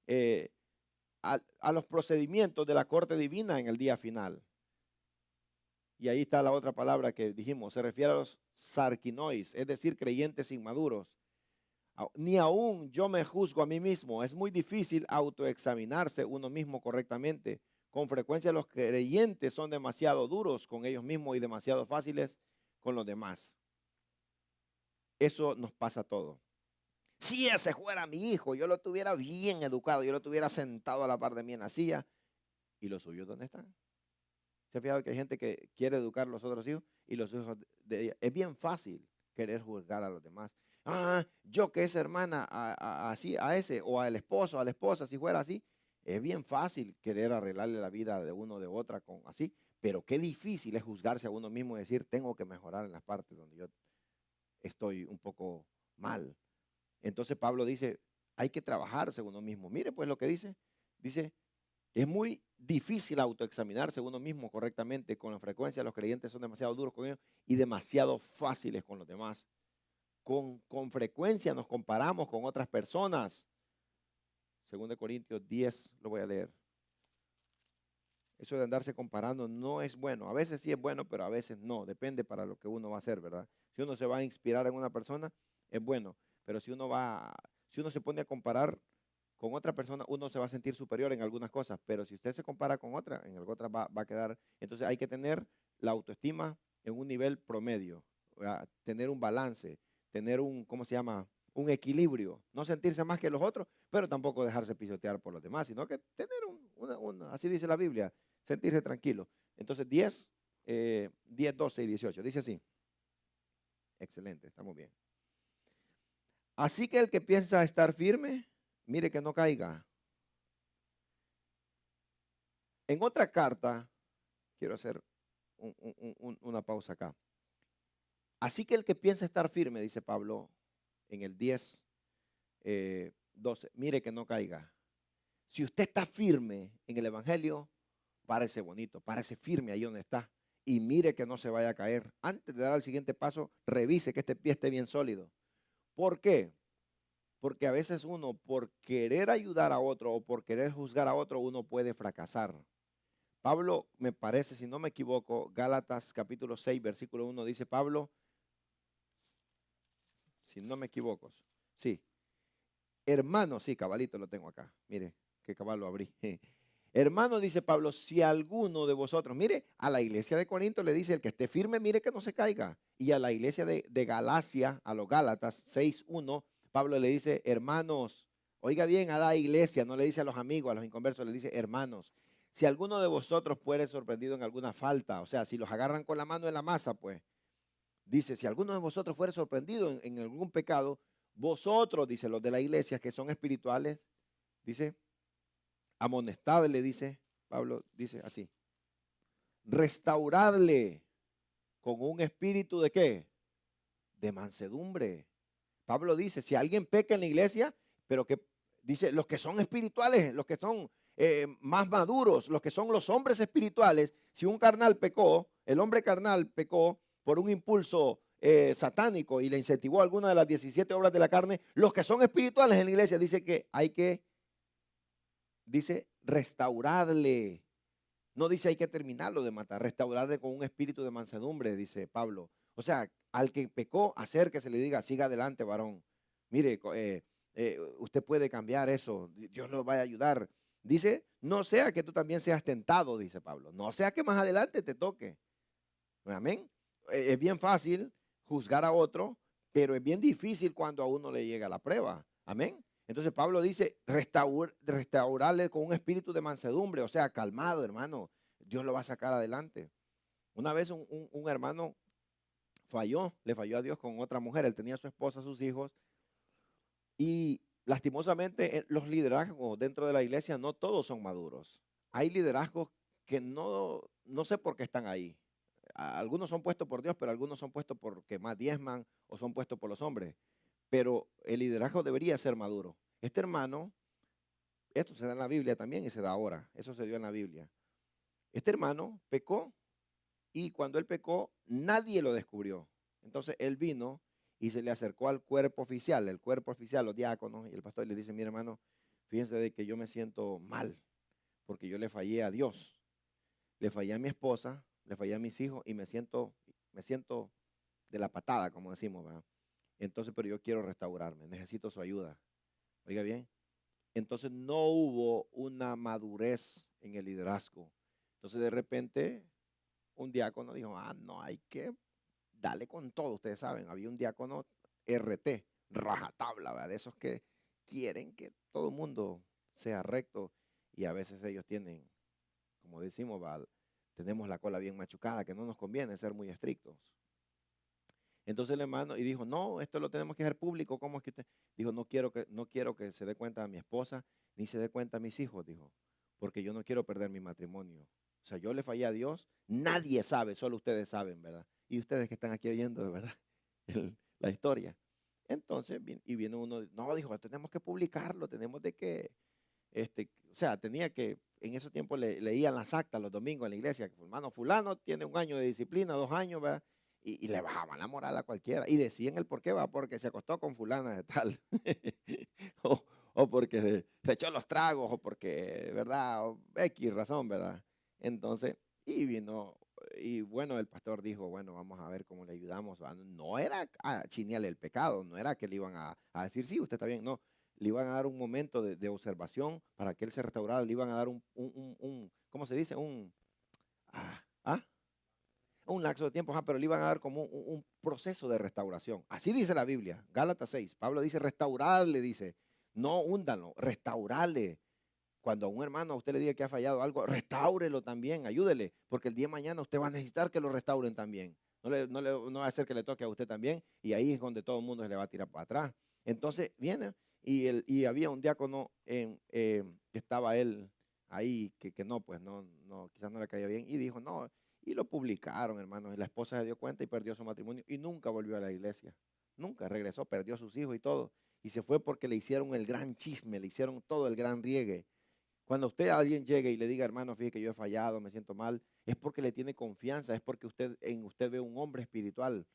eh, a los procedimientos de la corte divina en el día final. Y ahí está la otra palabra que dijimos, se refiere a los sarquinois, es decir, creyentes inmaduros. Ni aún yo me juzgo a mí mismo. Es muy difícil autoexaminarse uno mismo correctamente. Con frecuencia los creyentes son demasiado duros con ellos mismos y demasiado fáciles con los demás. Eso nos pasa a todos. Si ese fuera mi hijo, yo lo tuviera bien educado, yo lo tuviera sentado a la par de mí en la silla. ¿Y los suyos dónde están? ¿Se ha fijado que hay gente que quiere educar a los otros hijos y los hijos de ella? Es bien fácil querer juzgar a los demás. Yo que esa hermana, así, a ese, o al esposo, a la esposa, si fuera así, es bien fácil querer arreglarle la vida de uno o de otra con así, pero qué difícil es juzgarse a uno mismo y decir, tengo que mejorar en las partes donde yo estoy un poco mal. Entonces Pablo dice, hay que trabajarse uno mismo. Mire pues lo que dice, es muy difícil autoexaminarse uno mismo correctamente. Con la frecuencia los creyentes son demasiado duros con ellos y demasiado fáciles con los demás. Con frecuencia nos comparamos con otras personas. 2 Corintios 10, lo voy a leer. Eso de andarse comparando no es bueno. A veces sí es bueno, pero a veces no. Depende para lo que uno va a hacer, ¿verdad? Si uno se va a inspirar en una persona, es bueno. Pero si uno se pone a comparar con otra persona, uno se va a sentir superior en algunas cosas. Pero si usted se compara con otra, en otras va a quedar. Entonces hay que tener la autoestima en un nivel promedio, ¿verdad? Tener un balance, tener ¿cómo se llama? Un equilibrio. No sentirse más que los otros, pero tampoco dejarse pisotear por los demás, sino que tener así dice la Biblia, sentirse tranquilo. Entonces 10, 12 y 18. Dice así. Excelente, estamos bien. Así que el que piensa estar firme, mire que no caiga. En otra carta, quiero hacer una pausa acá. Así que el que piensa estar firme, dice Pablo en el 10, 12, mire que no caiga. Si usted está firme en el Evangelio, párese bonito, párese firme ahí donde está y mire que no se vaya a caer. Antes de dar el siguiente paso, revise que este pie esté bien sólido. ¿Por qué? Porque a veces uno, por querer ayudar a otro o por querer juzgar a otro, uno puede fracasar. Pablo, me parece, si no me equivoco, Gálatas capítulo 6, versículo 1, dice Pablo, si no me equivoco, sí, hermano, sí, cabalito lo tengo acá, mire, qué cabal lo abrí. Hermano, dice Pablo, si alguno de vosotros, mire, a la iglesia de Corinto le dice, el que esté firme, mire que no se caiga. Y a la iglesia de Galacia, a los Gálatas 6:1, Pablo le dice, hermanos, oiga bien a la iglesia, no le dice a los amigos, a los inconversos, le dice, hermanos, si alguno de vosotros fuere sorprendido en alguna falta, o sea, si los agarran con la mano en la masa, pues, dice, si alguno de vosotros fuere sorprendido en algún pecado, vosotros, dice los de la iglesia que son espirituales, dice, amonestadle, dice, Pablo dice así, restauradle con un espíritu de ¿qué? De mansedumbre. Pablo dice, si alguien peca en la iglesia, pero que dice, los que son espirituales, los que son más maduros, los que son los hombres espirituales. Si un carnal pecó, el hombre carnal pecó por un impulso satánico y le incentivó alguna de las 17 obras de la carne, los que son espirituales en la iglesia dice que hay que, dice, restaurarle. No dice hay que terminarlo de matar, restaurarle con un espíritu de mansedumbre, dice Pablo. O sea, al que pecó, acérquese, le diga, siga adelante, varón. Mire, usted puede cambiar eso, Dios lo va a ayudar. Dice, no sea que tú también seas tentado, dice Pablo. No sea que más adelante te toque. Amén. Es bien fácil juzgar a otro, pero es bien difícil cuando a uno le llega la prueba. Amén. Entonces Pablo dice, restaurarle con un espíritu de mansedumbre, o sea, calmado, hermano. Dios lo va a sacar adelante. Una vez un hermano falló, le falló a Dios con otra mujer. Él tenía a su esposa, sus hijos, y lastimosamente los liderazgos dentro de la iglesia no todos son maduros. Hay liderazgos que no sé por qué están ahí. Algunos son puestos por Dios, pero algunos son puestos porque más diezman o son puestos por los hombres. Pero el liderazgo debería ser maduro. Este hermano, esto se da en la Biblia también y se da ahora. Eso se dio en la Biblia. Este hermano pecó y cuando él pecó, nadie lo descubrió. Entonces él vino y se le acercó al cuerpo oficial, los diáconos y el pastor, y le dice, mi hermano, fíjense de que yo me siento mal porque yo le fallé a Dios, le fallé a mi esposa, le fallé a mis hijos y me siento de la patada, como decimos, ¿verdad? Entonces, pero yo quiero restaurarme, necesito su ayuda. Oiga bien, entonces no hubo una madurez en el liderazgo. Entonces de repente un diácono dijo, no, hay que darle con todo, ustedes saben, había un diácono RT, rajatabla, ¿verdad? De esos que quieren que todo el mundo sea recto y a veces ellos tienen, como decimos, ¿verdad? Tenemos la cola bien machucada, que no nos conviene ser muy estrictos. Entonces el hermano y dijo, no, esto lo tenemos que hacer público, ¿cómo es que usted? Dijo, no quiero que se dé cuenta a mi esposa, ni se dé cuenta a mis hijos, dijo, porque yo no quiero perder mi matrimonio. O sea, yo le fallé a Dios, nadie sabe, solo ustedes saben, ¿verdad? Y ustedes que están aquí oyendo, de verdad, la historia. Entonces, y viene uno, no, dijo, tenemos que publicarlo, tenemos de que, o sea, tenía que, en esos tiempos leían las actas los domingos en la iglesia, que hermano fulano tiene 1 año de disciplina, 2 años, ¿verdad? Y le bajaban la moral a cualquiera. Y decían el por qué, va, porque se acostó con fulana de tal. o, o porque se echó los tragos, o porque, ¿verdad? O X razón, ¿verdad? Entonces, y vino, y bueno, el pastor dijo, bueno, vamos a ver cómo le ayudamos. ¿Va? No era a chinearle el pecado, no era que le iban a decir, sí, usted está bien, no. Le iban a dar un momento de observación para que él se restaurara, le iban a dar ¿cómo se dice? Ah, ¿ah? Un lapso de tiempo, pero le iban a dar como un proceso de restauración. Así dice la Biblia, Gálatas 6. Pablo dice, restaurarle, dice, no húndalo, restaurarle. Cuando a un hermano a usted le diga que ha fallado algo, restáurelo también, ayúdele, porque el día de mañana usted va a necesitar que lo restauren también. No va a hacer que le toque a usted también, y ahí es donde todo el mundo se le va a tirar para atrás. Entonces viene, y había un diácono que estaba él ahí, que no, pues no, quizás no le caía bien, y dijo, no, y lo publicaron, hermanos, y la esposa se dio cuenta y perdió su matrimonio, y nunca volvió a la iglesia. Nunca regresó, perdió a sus hijos y todo. Y se fue porque le hicieron el gran chisme, le hicieron todo el gran riegue. Cuando usted a alguien llegue y le diga, hermano, fíjese que yo he fallado, me siento mal, es porque le tiene confianza, es porque en usted ve un hombre espiritual,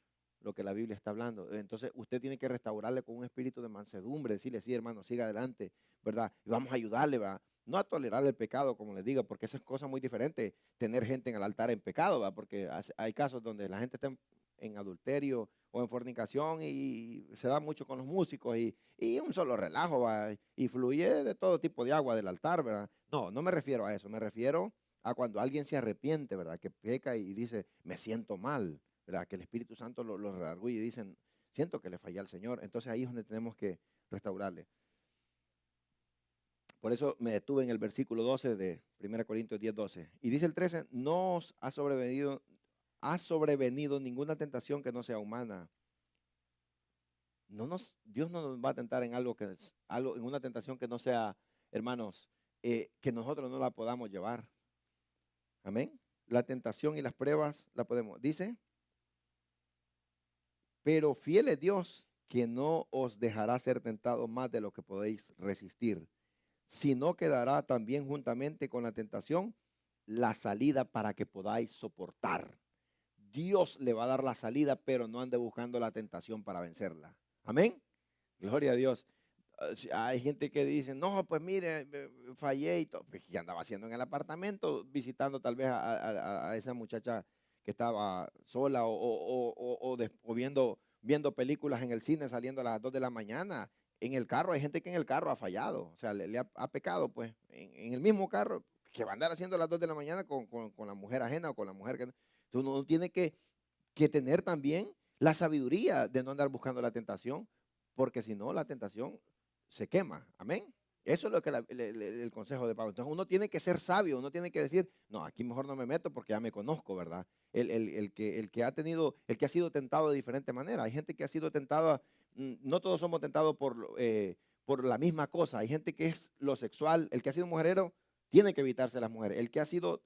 lo que la Biblia está hablando. Entonces usted tiene que restaurarle con un espíritu de mansedumbre, decirle, sí, hermano, siga adelante, ¿verdad? Y vamos a ayudarle, ¿va? No a tolerar el pecado, como les digo, porque esa es cosa muy diferente, tener gente en el altar en pecado, ¿va? Porque hay casos donde la gente está en adulterio o en fornicación y se da mucho con los músicos y un solo relajo, ¿va? Y fluye de todo tipo de agua del altar, ¿verdad? No me refiero a eso, me refiero a cuando alguien se arrepiente, ¿verdad? Que peca y dice, me siento mal, ¿verdad? Que el Espíritu Santo lo redarguye y dicen, siento que le fallé al Señor. Entonces ahí es donde tenemos que restaurarle. Por eso me detuve en el versículo 12 de 1 Corintios 10:12. Y dice el 13, no os ha sobrevenido ninguna tentación que no sea humana. Dios no nos va a tentar en en una tentación que no sea, hermanos, que nosotros no la podamos llevar. Amén. La tentación y las pruebas la podemos. Dice, pero fiel es Dios que no os dejará ser tentado más de lo que podéis resistir, sino que dará también juntamente con la tentación la salida para que podáis soportar. Dios le va a dar la salida, pero no ande buscando la tentación para vencerla. Amén. Gloria a Dios. Hay gente que dice, no, pues mire, fallé y todo. Pues, ¿qué andaba haciendo en el apartamento? Visitando tal vez a esa muchacha que estaba sola o viendo películas en el cine saliendo a las 2 de la mañana. En el carro, hay gente que en el carro ha fallado, o sea, le ha pecado, pues, en el mismo carro, que va a andar haciendo a las 2 de la mañana con la mujer ajena o con la mujer que... Entonces uno tiene que tener también la sabiduría de no andar buscando la tentación, porque si no, la tentación se quema. Amén. Eso es lo que el consejo de Pablo. Entonces uno tiene que ser sabio, uno tiene que decir, no, aquí mejor no me meto porque ya me conozco, ¿verdad? El que ha tenido, el que ha sido tentado de diferente manera. Hay gente que ha sido tentada, no todos somos tentados por la misma cosa. Hay gente que es lo sexual, el que ha sido mujerero tiene que evitarse las mujeres. El que ha sido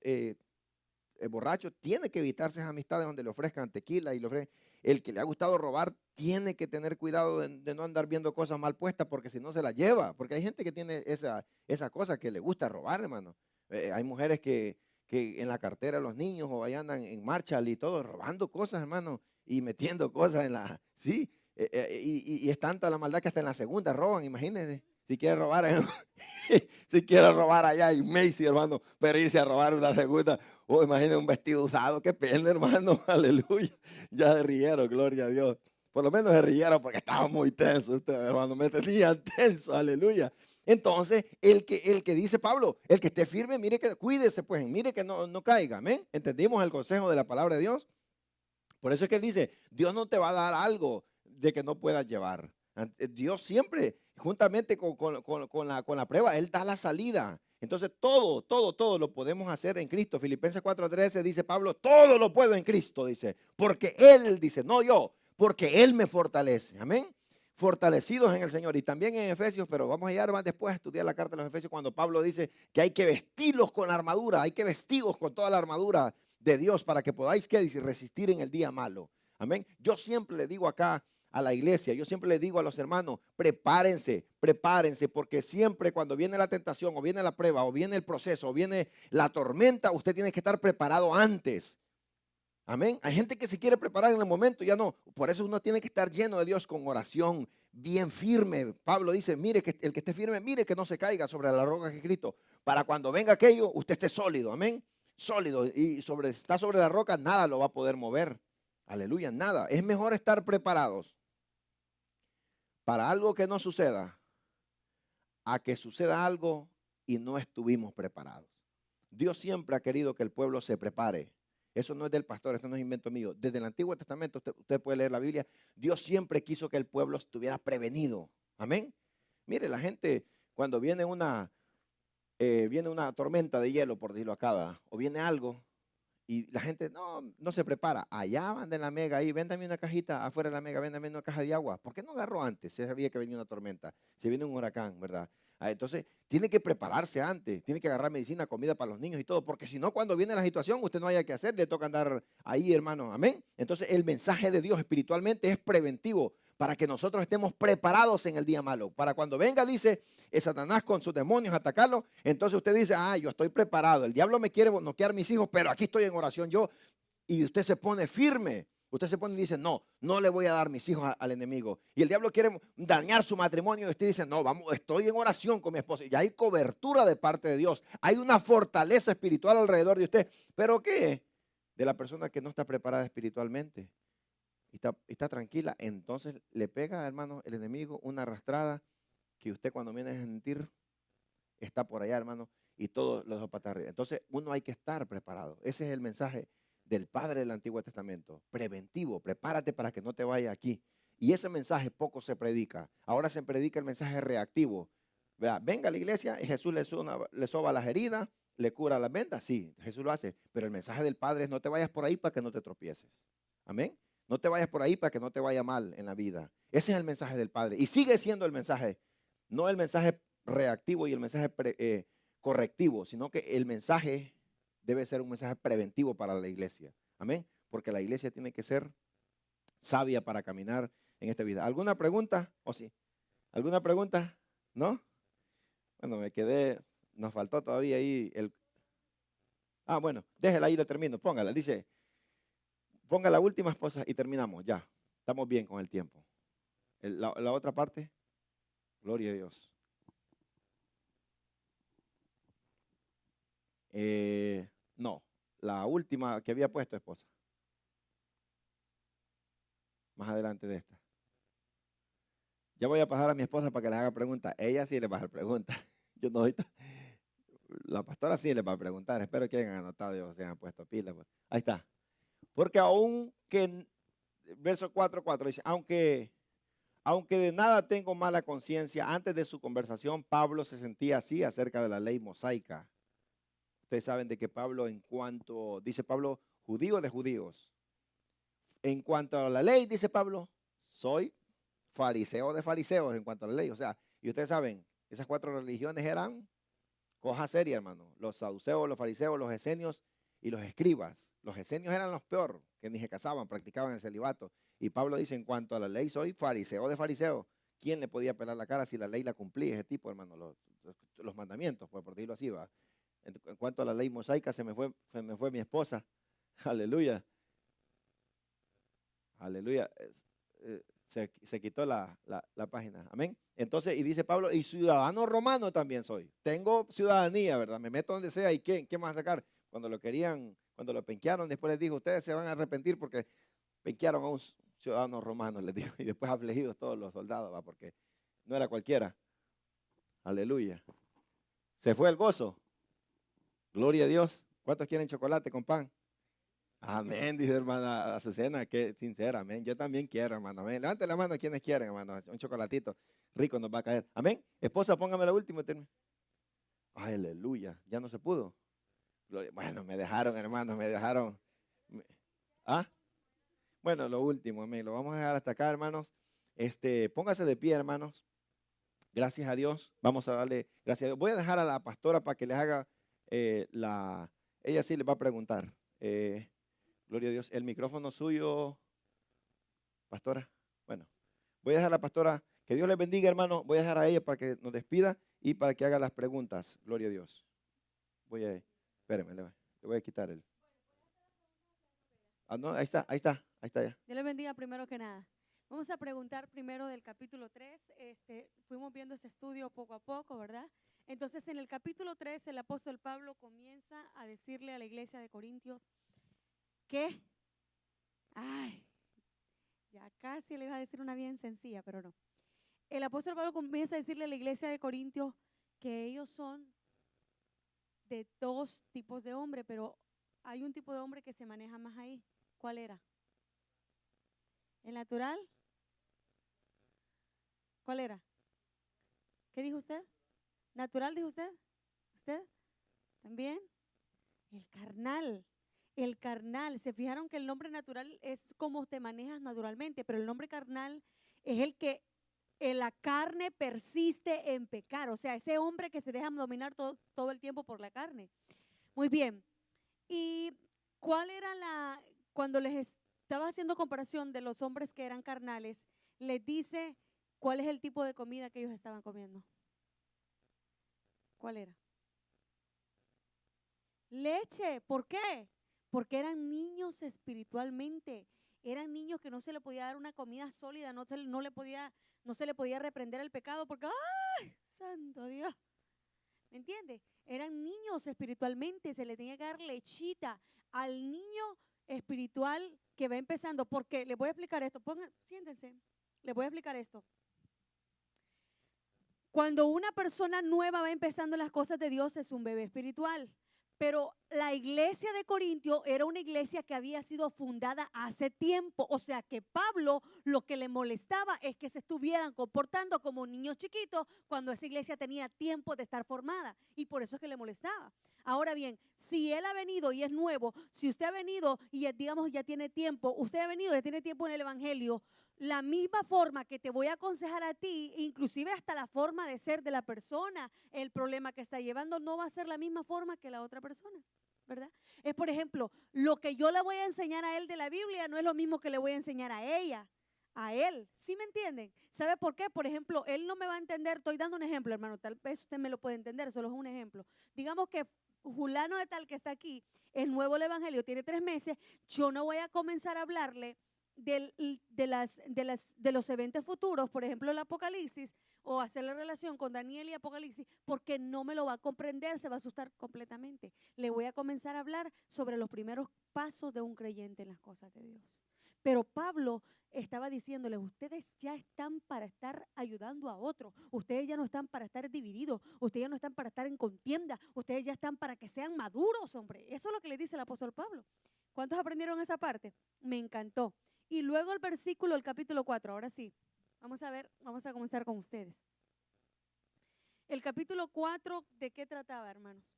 borracho tiene que evitarse esas amistades donde le ofrezcan tequila y le ofrezcan. El que le ha gustado robar tiene que tener cuidado de no andar viendo cosas mal puestas porque si no se la lleva. Porque hay gente que tiene esa cosa que le gusta robar, hermano. Hay mujeres que en la cartera los niños o ahí andan en Marshall y todo, robando cosas, hermano, y metiendo cosas en la... Sí, y es tanta la maldad que hasta en la segunda roban, imagínense. Si quiere robar, si quiere robar allá en Macy, hermano, pero irse a robar una segunda. Oh, imagínate un vestido usado, qué pena, hermano, aleluya. Ya se rieron, gloria a Dios. Por lo menos se rieron porque estaba muy tenso, hermano, me tenía tenso, aleluya. Entonces, el que dice Pablo, el que esté firme, mire que cuídese, pues, mire que no caiga, amén. ¿Entendimos el consejo de la palabra de Dios? Por eso es que él dice, Dios no te va a dar algo de que no puedas llevar. Dios siempre, juntamente con la prueba, Él da la salida. Entonces todo lo podemos hacer en Cristo. Filipenses 4:13 dice Pablo, todo lo puedo en Cristo, dice. Porque Él dice, no yo, porque Él me fortalece. Amén. Fortalecidos en el Señor. Y también en Efesios, pero vamos a llegar más después a estudiar la carta de los Efesios cuando Pablo dice que hay que vestirlos con la armadura, hay que vestirlos con toda la armadura de Dios para que podáis ¿qué dice? Resistir en el día malo. Amén. Yo siempre le digo acá a la iglesia, yo siempre le digo a los hermanos, prepárense, prepárense, porque siempre cuando viene la tentación o viene la prueba o viene el proceso o viene la tormenta, usted tiene que estar preparado antes. Amén. Hay gente que se quiere preparar en el momento, ya no. Por eso uno tiene que estar lleno de Dios con oración, bien firme. Pablo dice, mire que el que esté firme, mire que no se caiga sobre la roca que es Cristo. Para cuando venga aquello, usted esté sólido. Amén. Sólido. Y está sobre la roca, nada lo va a poder mover. Aleluya, nada. Es mejor estar preparados para algo que no suceda, a que suceda algo y no estuvimos preparados. Dios siempre ha querido que el pueblo se prepare. Eso no es del pastor, esto no es invento mío. Desde el Antiguo Testamento, usted puede leer la Biblia, Dios siempre quiso que el pueblo estuviera prevenido. Amén. Mire, la gente, cuando viene una tormenta de hielo, por decirlo acá, ¿verdad? O viene algo, y la gente no se prepara. Allá van de la mega ahí, véndame una cajita afuera de la mega, véndame una caja de agua. ¿Por qué no agarró antes? Se sabía que venía una tormenta, se viene un huracán, ¿verdad? Entonces, tiene que prepararse antes, tiene que agarrar medicina, comida para los niños y todo, porque si no, cuando viene la situación, usted no haya que hacer, le toca andar ahí, hermano. Amén. Entonces, el mensaje de Dios espiritualmente es preventivo para que nosotros estemos preparados en el día malo. Para cuando venga, dice, Satanás con sus demonios a atacarlo, entonces usted dice, yo estoy preparado. El diablo me quiere noquear mis hijos, pero aquí estoy en oración yo. Y usted se pone firme. Usted se pone y dice, no le voy a dar mis hijos al enemigo. Y el diablo quiere dañar su matrimonio y usted dice, no, vamos, estoy en oración con mi esposa. Y hay cobertura de parte de Dios. Hay una fortaleza espiritual alrededor de usted. ¿Pero qué? De la persona que no está preparada espiritualmente. Está tranquila. Entonces le pega, hermano, el enemigo una arrastrada que usted cuando viene a sentir está por allá, hermano, y todo lo deja para arriba. Entonces uno hay que estar preparado. Ese es el mensaje del Padre del Antiguo Testamento, preventivo, prepárate para que no te vaya aquí. Y ese mensaje poco se predica. Ahora se predica el mensaje reactivo. Vea, venga a la iglesia y Jesús le soba las heridas, le cura las vendas. Sí, Jesús lo hace. Pero el mensaje del Padre es no te vayas por ahí para que no te tropieces. Amén. No te vayas por ahí para que no te vaya mal en la vida. Ese es el mensaje del Padre. Y sigue siendo el mensaje, no el mensaje reactivo y el mensaje correctivo, sino que el mensaje debe ser un mensaje preventivo para la iglesia. Amén. Porque la iglesia tiene que ser sabia para caminar en esta vida. ¿Alguna pregunta? ¿O sí? ¿Alguna pregunta? ¿No? Bueno, nos faltó todavía ahí bueno, déjela ahí, lo termino, póngala. Dice, ponga la última esposa y terminamos, ya. Estamos bien con el tiempo. La otra parte, gloria a Dios. No, la última que había puesto esposa. Más adelante de esta. Ya voy a pasar a mi esposa para que les haga preguntas. Ella sí le va a hacer preguntas. Yo no ahorita. La pastora sí le va a preguntar. Espero que hayan anotado y se hayan puesto pilas. Pues. Ahí está. Porque verso 4:4 dice, aunque de nada tengo mala conciencia, antes de su conversación Pablo se sentía así acerca de la ley mosaica. Ustedes saben de que Pablo dice Pablo, judío de judíos. En cuanto a la ley, dice Pablo, soy fariseo de fariseos en cuanto a la ley. O sea, y ustedes saben, esas 4 religiones eran cosa seria, hermano. Los saduceos, los fariseos, los esenios y los escribas. Los esenios eran los peor, que ni se casaban, practicaban el celibato. Y Pablo dice, en cuanto a la ley, soy fariseo de fariseos. ¿Quién le podía pelar la cara si la ley la cumplía? Ese tipo, hermano, los mandamientos, pues por decirlo así, va. En cuanto a la ley mosaica, se me fue mi esposa. Aleluya. Aleluya. Se quitó la página. Amén. Entonces, y dice Pablo, y ciudadano romano también soy. Tengo ciudadanía, ¿verdad? Me meto donde sea y ¿qué más a sacar? Cuando lo penquearon, después les dijo, ustedes se van a arrepentir porque penquearon a un ciudadano romano, les dijo. Y después afligidos todos los soldados, ¿va? Porque no era cualquiera. Aleluya. Se fue el gozo. Gloria a Dios. ¿Cuántos quieren chocolate con pan? Amén, dice hermana Azucena, que sincera, amén. Yo también quiero, hermano, amén. Levante la mano quienes quieren, hermano. Un chocolatito rico nos va a caer. Amén. Esposa, póngame la última. Ay, aleluya, ya no se pudo. Bueno, me dejaron, hermano, me dejaron. ¿Ah? Bueno, lo último, amén. Lo vamos a dejar hasta acá, hermanos. Póngase de pie, hermanos. Gracias a Dios. Vamos a darle gracias a Dios. Voy a dejar a la pastora para que les haga ella sí les va a preguntar. Gloria a Dios. El micrófono suyo, pastora. Bueno, voy a dejar a la pastora. Que Dios les bendiga, hermano. Voy a dejar a ella para que nos despida y para que haga las preguntas. Gloria a Dios. Espérame, le voy a quitar el. No, ahí está ya. Dios les bendiga primero que nada. Vamos a preguntar primero del capítulo 3. Fuimos viendo ese estudio poco a poco, ¿verdad? Entonces, en el capítulo 3, el apóstol Pablo comienza a decirle a la iglesia de Corintios que, ya casi le iba a decir una bien sencilla, pero no. El apóstol Pablo comienza a decirle a la iglesia de Corintios que ellos son de 2 tipos de hombre, pero hay un tipo de hombre que se maneja más ahí. ¿Cuál era? ¿El natural? ¿Cuál era? ¿Qué dijo usted? ¿Natural dijo usted? ¿Usted? ¿También? El carnal. El carnal. Se fijaron que el nombre natural es como te manejas naturalmente, pero el nombre carnal es el que en la carne persiste en pecar. O sea, ese hombre que se deja dominar todo el tiempo por la carne. Muy bien. ¿Y cuál era cuando les estaba haciendo comparación de los hombres que eran carnales, les dice cuál es el tipo de comida que ellos estaban comiendo? ¿Cuál era? Leche. ¿Por qué? Porque eran niños espiritualmente. Eran niños que no se le podía dar una comida sólida, no se le podía reprender el pecado porque, ¡ay, santo Dios! ¿Me entiende? Eran niños espiritualmente, se le tenía que dar lechita al niño espiritual que va empezando. Porque les voy a explicar esto. Siéntense, les voy a explicar esto. Cuando una persona nueva va empezando las cosas de Dios, es un bebé espiritual. Pero la iglesia de Corintio era una iglesia que había sido fundada hace tiempo. O sea que Pablo lo que le molestaba es que se estuvieran comportando como niños chiquitos cuando esa iglesia tenía tiempo de estar formada. Y por eso es que le molestaba. Ahora bien, si él ha venido y es nuevo, si usted ha venido y digamos ya tiene tiempo, usted ha venido y ya tiene tiempo en el evangelio, la misma forma que te voy a aconsejar a ti, inclusive hasta la forma de ser de la persona, el problema que está llevando no va a ser la misma forma que la otra persona, ¿verdad? Es, por ejemplo, lo que yo le voy a enseñar a él de la Biblia no es lo mismo que le voy a enseñar a ella. a él. ¿Sí me entienden? ¿Sabe por qué? Por ejemplo, él no me va a entender. Estoy dando un ejemplo, hermano. Tal vez usted me lo puede entender, solo es un ejemplo. Digamos que fulano de tal que está aquí es nuevo el evangelio, tiene 3 meses. Yo no voy a comenzar a hablarle de los eventos futuros, por ejemplo, el Apocalipsis, o hacer la relación con Daniel y Apocalipsis, porque no me lo va a comprender, se va a asustar completamente. Le voy a comenzar a hablar sobre los primeros pasos de un creyente en las cosas de Dios. Pero Pablo estaba diciéndole, ustedes ya están para estar ayudando a otros, ustedes ya no están para estar divididos, ustedes ya no están para estar en contienda, ustedes ya están para que sean maduros, hombre. Eso es lo que le dice el apóstol Pablo. ¿Cuántos aprendieron esa parte? Me encantó. Y luego el versículo, el capítulo 4, ahora sí, vamos a ver, vamos a comenzar con ustedes. El capítulo 4, ¿de qué trataba, hermanos?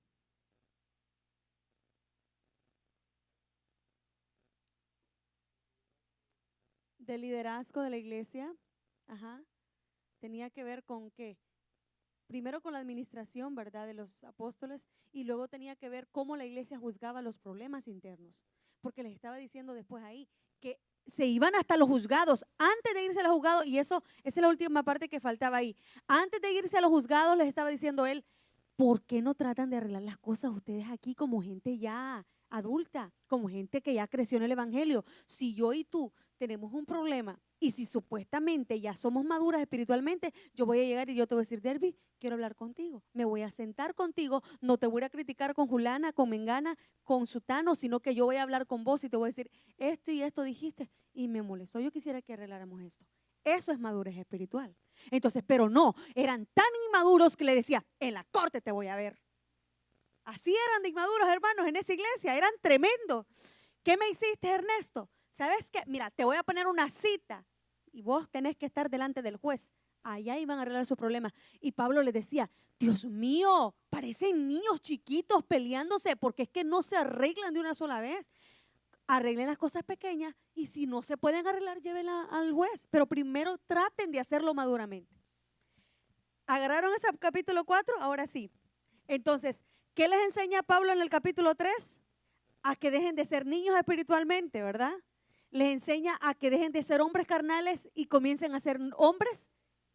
Del liderazgo de la iglesia. Ajá. Tenía que ver con qué. Primero con la administración, ¿verdad?, de los apóstoles, y luego tenía que ver cómo la iglesia juzgaba los problemas internos. Porque les estaba diciendo después ahí que se iban hasta los juzgados, antes de irse a los juzgados, y esa es la última parte que faltaba ahí. Antes de irse a los juzgados les estaba diciendo él, ¿por qué no tratan de arreglar las cosas ustedes aquí como gente ya adulta, como gente que ya creció en el evangelio? Si yo y tú tenemos un problema y si supuestamente ya somos maduras espiritualmente, yo voy a llegar y yo te voy a decir, Derby, quiero hablar contigo, me voy a sentar contigo, no te voy a criticar con Julana, con Mengana, con Sutano, sino que yo voy a hablar con vos y te voy a decir, esto y esto dijiste y me molestó, yo quisiera que arregláramos esto. Eso es madurez espiritual. Entonces, pero no, eran tan inmaduros que le decía, en la corte te voy a ver. Así eran de inmaduros, hermanos, en esa iglesia, eran tremendos. ¿Qué me hiciste, Ernesto? ¿Sabes qué? Mira, te voy a poner una cita y vos tenés que estar delante del juez. Allá iban a arreglar sus problemas. Y Pablo le decía, Dios mío, parecen niños chiquitos peleándose porque es que no se arreglan de una sola vez. Arreglen las cosas pequeñas y si no se pueden arreglar, llévenla al juez. Pero primero traten de hacerlo maduramente. ¿Agarraron ese capítulo 4? Ahora sí. Entonces, ¿qué les enseña Pablo en el capítulo 3? A que dejen de ser niños espiritualmente, ¿verdad? Les enseña a que dejen de ser hombres carnales y comiencen a ser hombres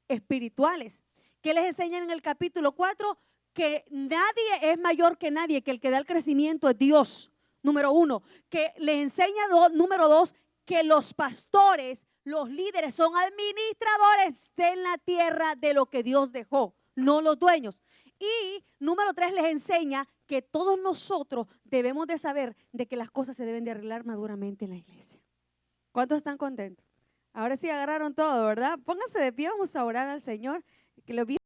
espirituales. ¿Qué les enseña en el capítulo 4? Que nadie es mayor que nadie, que el que da el crecimiento es Dios. Número 1, que les enseña, número 2, que los pastores, los líderes son administradores en la tierra de lo que Dios dejó, no los dueños. Y número 3, les enseña que todos nosotros debemos de saber de que las cosas se deben de arreglar maduramente en la iglesia. ¿Cuántos están contentos? Ahora sí agarraron todo, ¿verdad? Pónganse de pie, vamos a orar al Señor. Que lo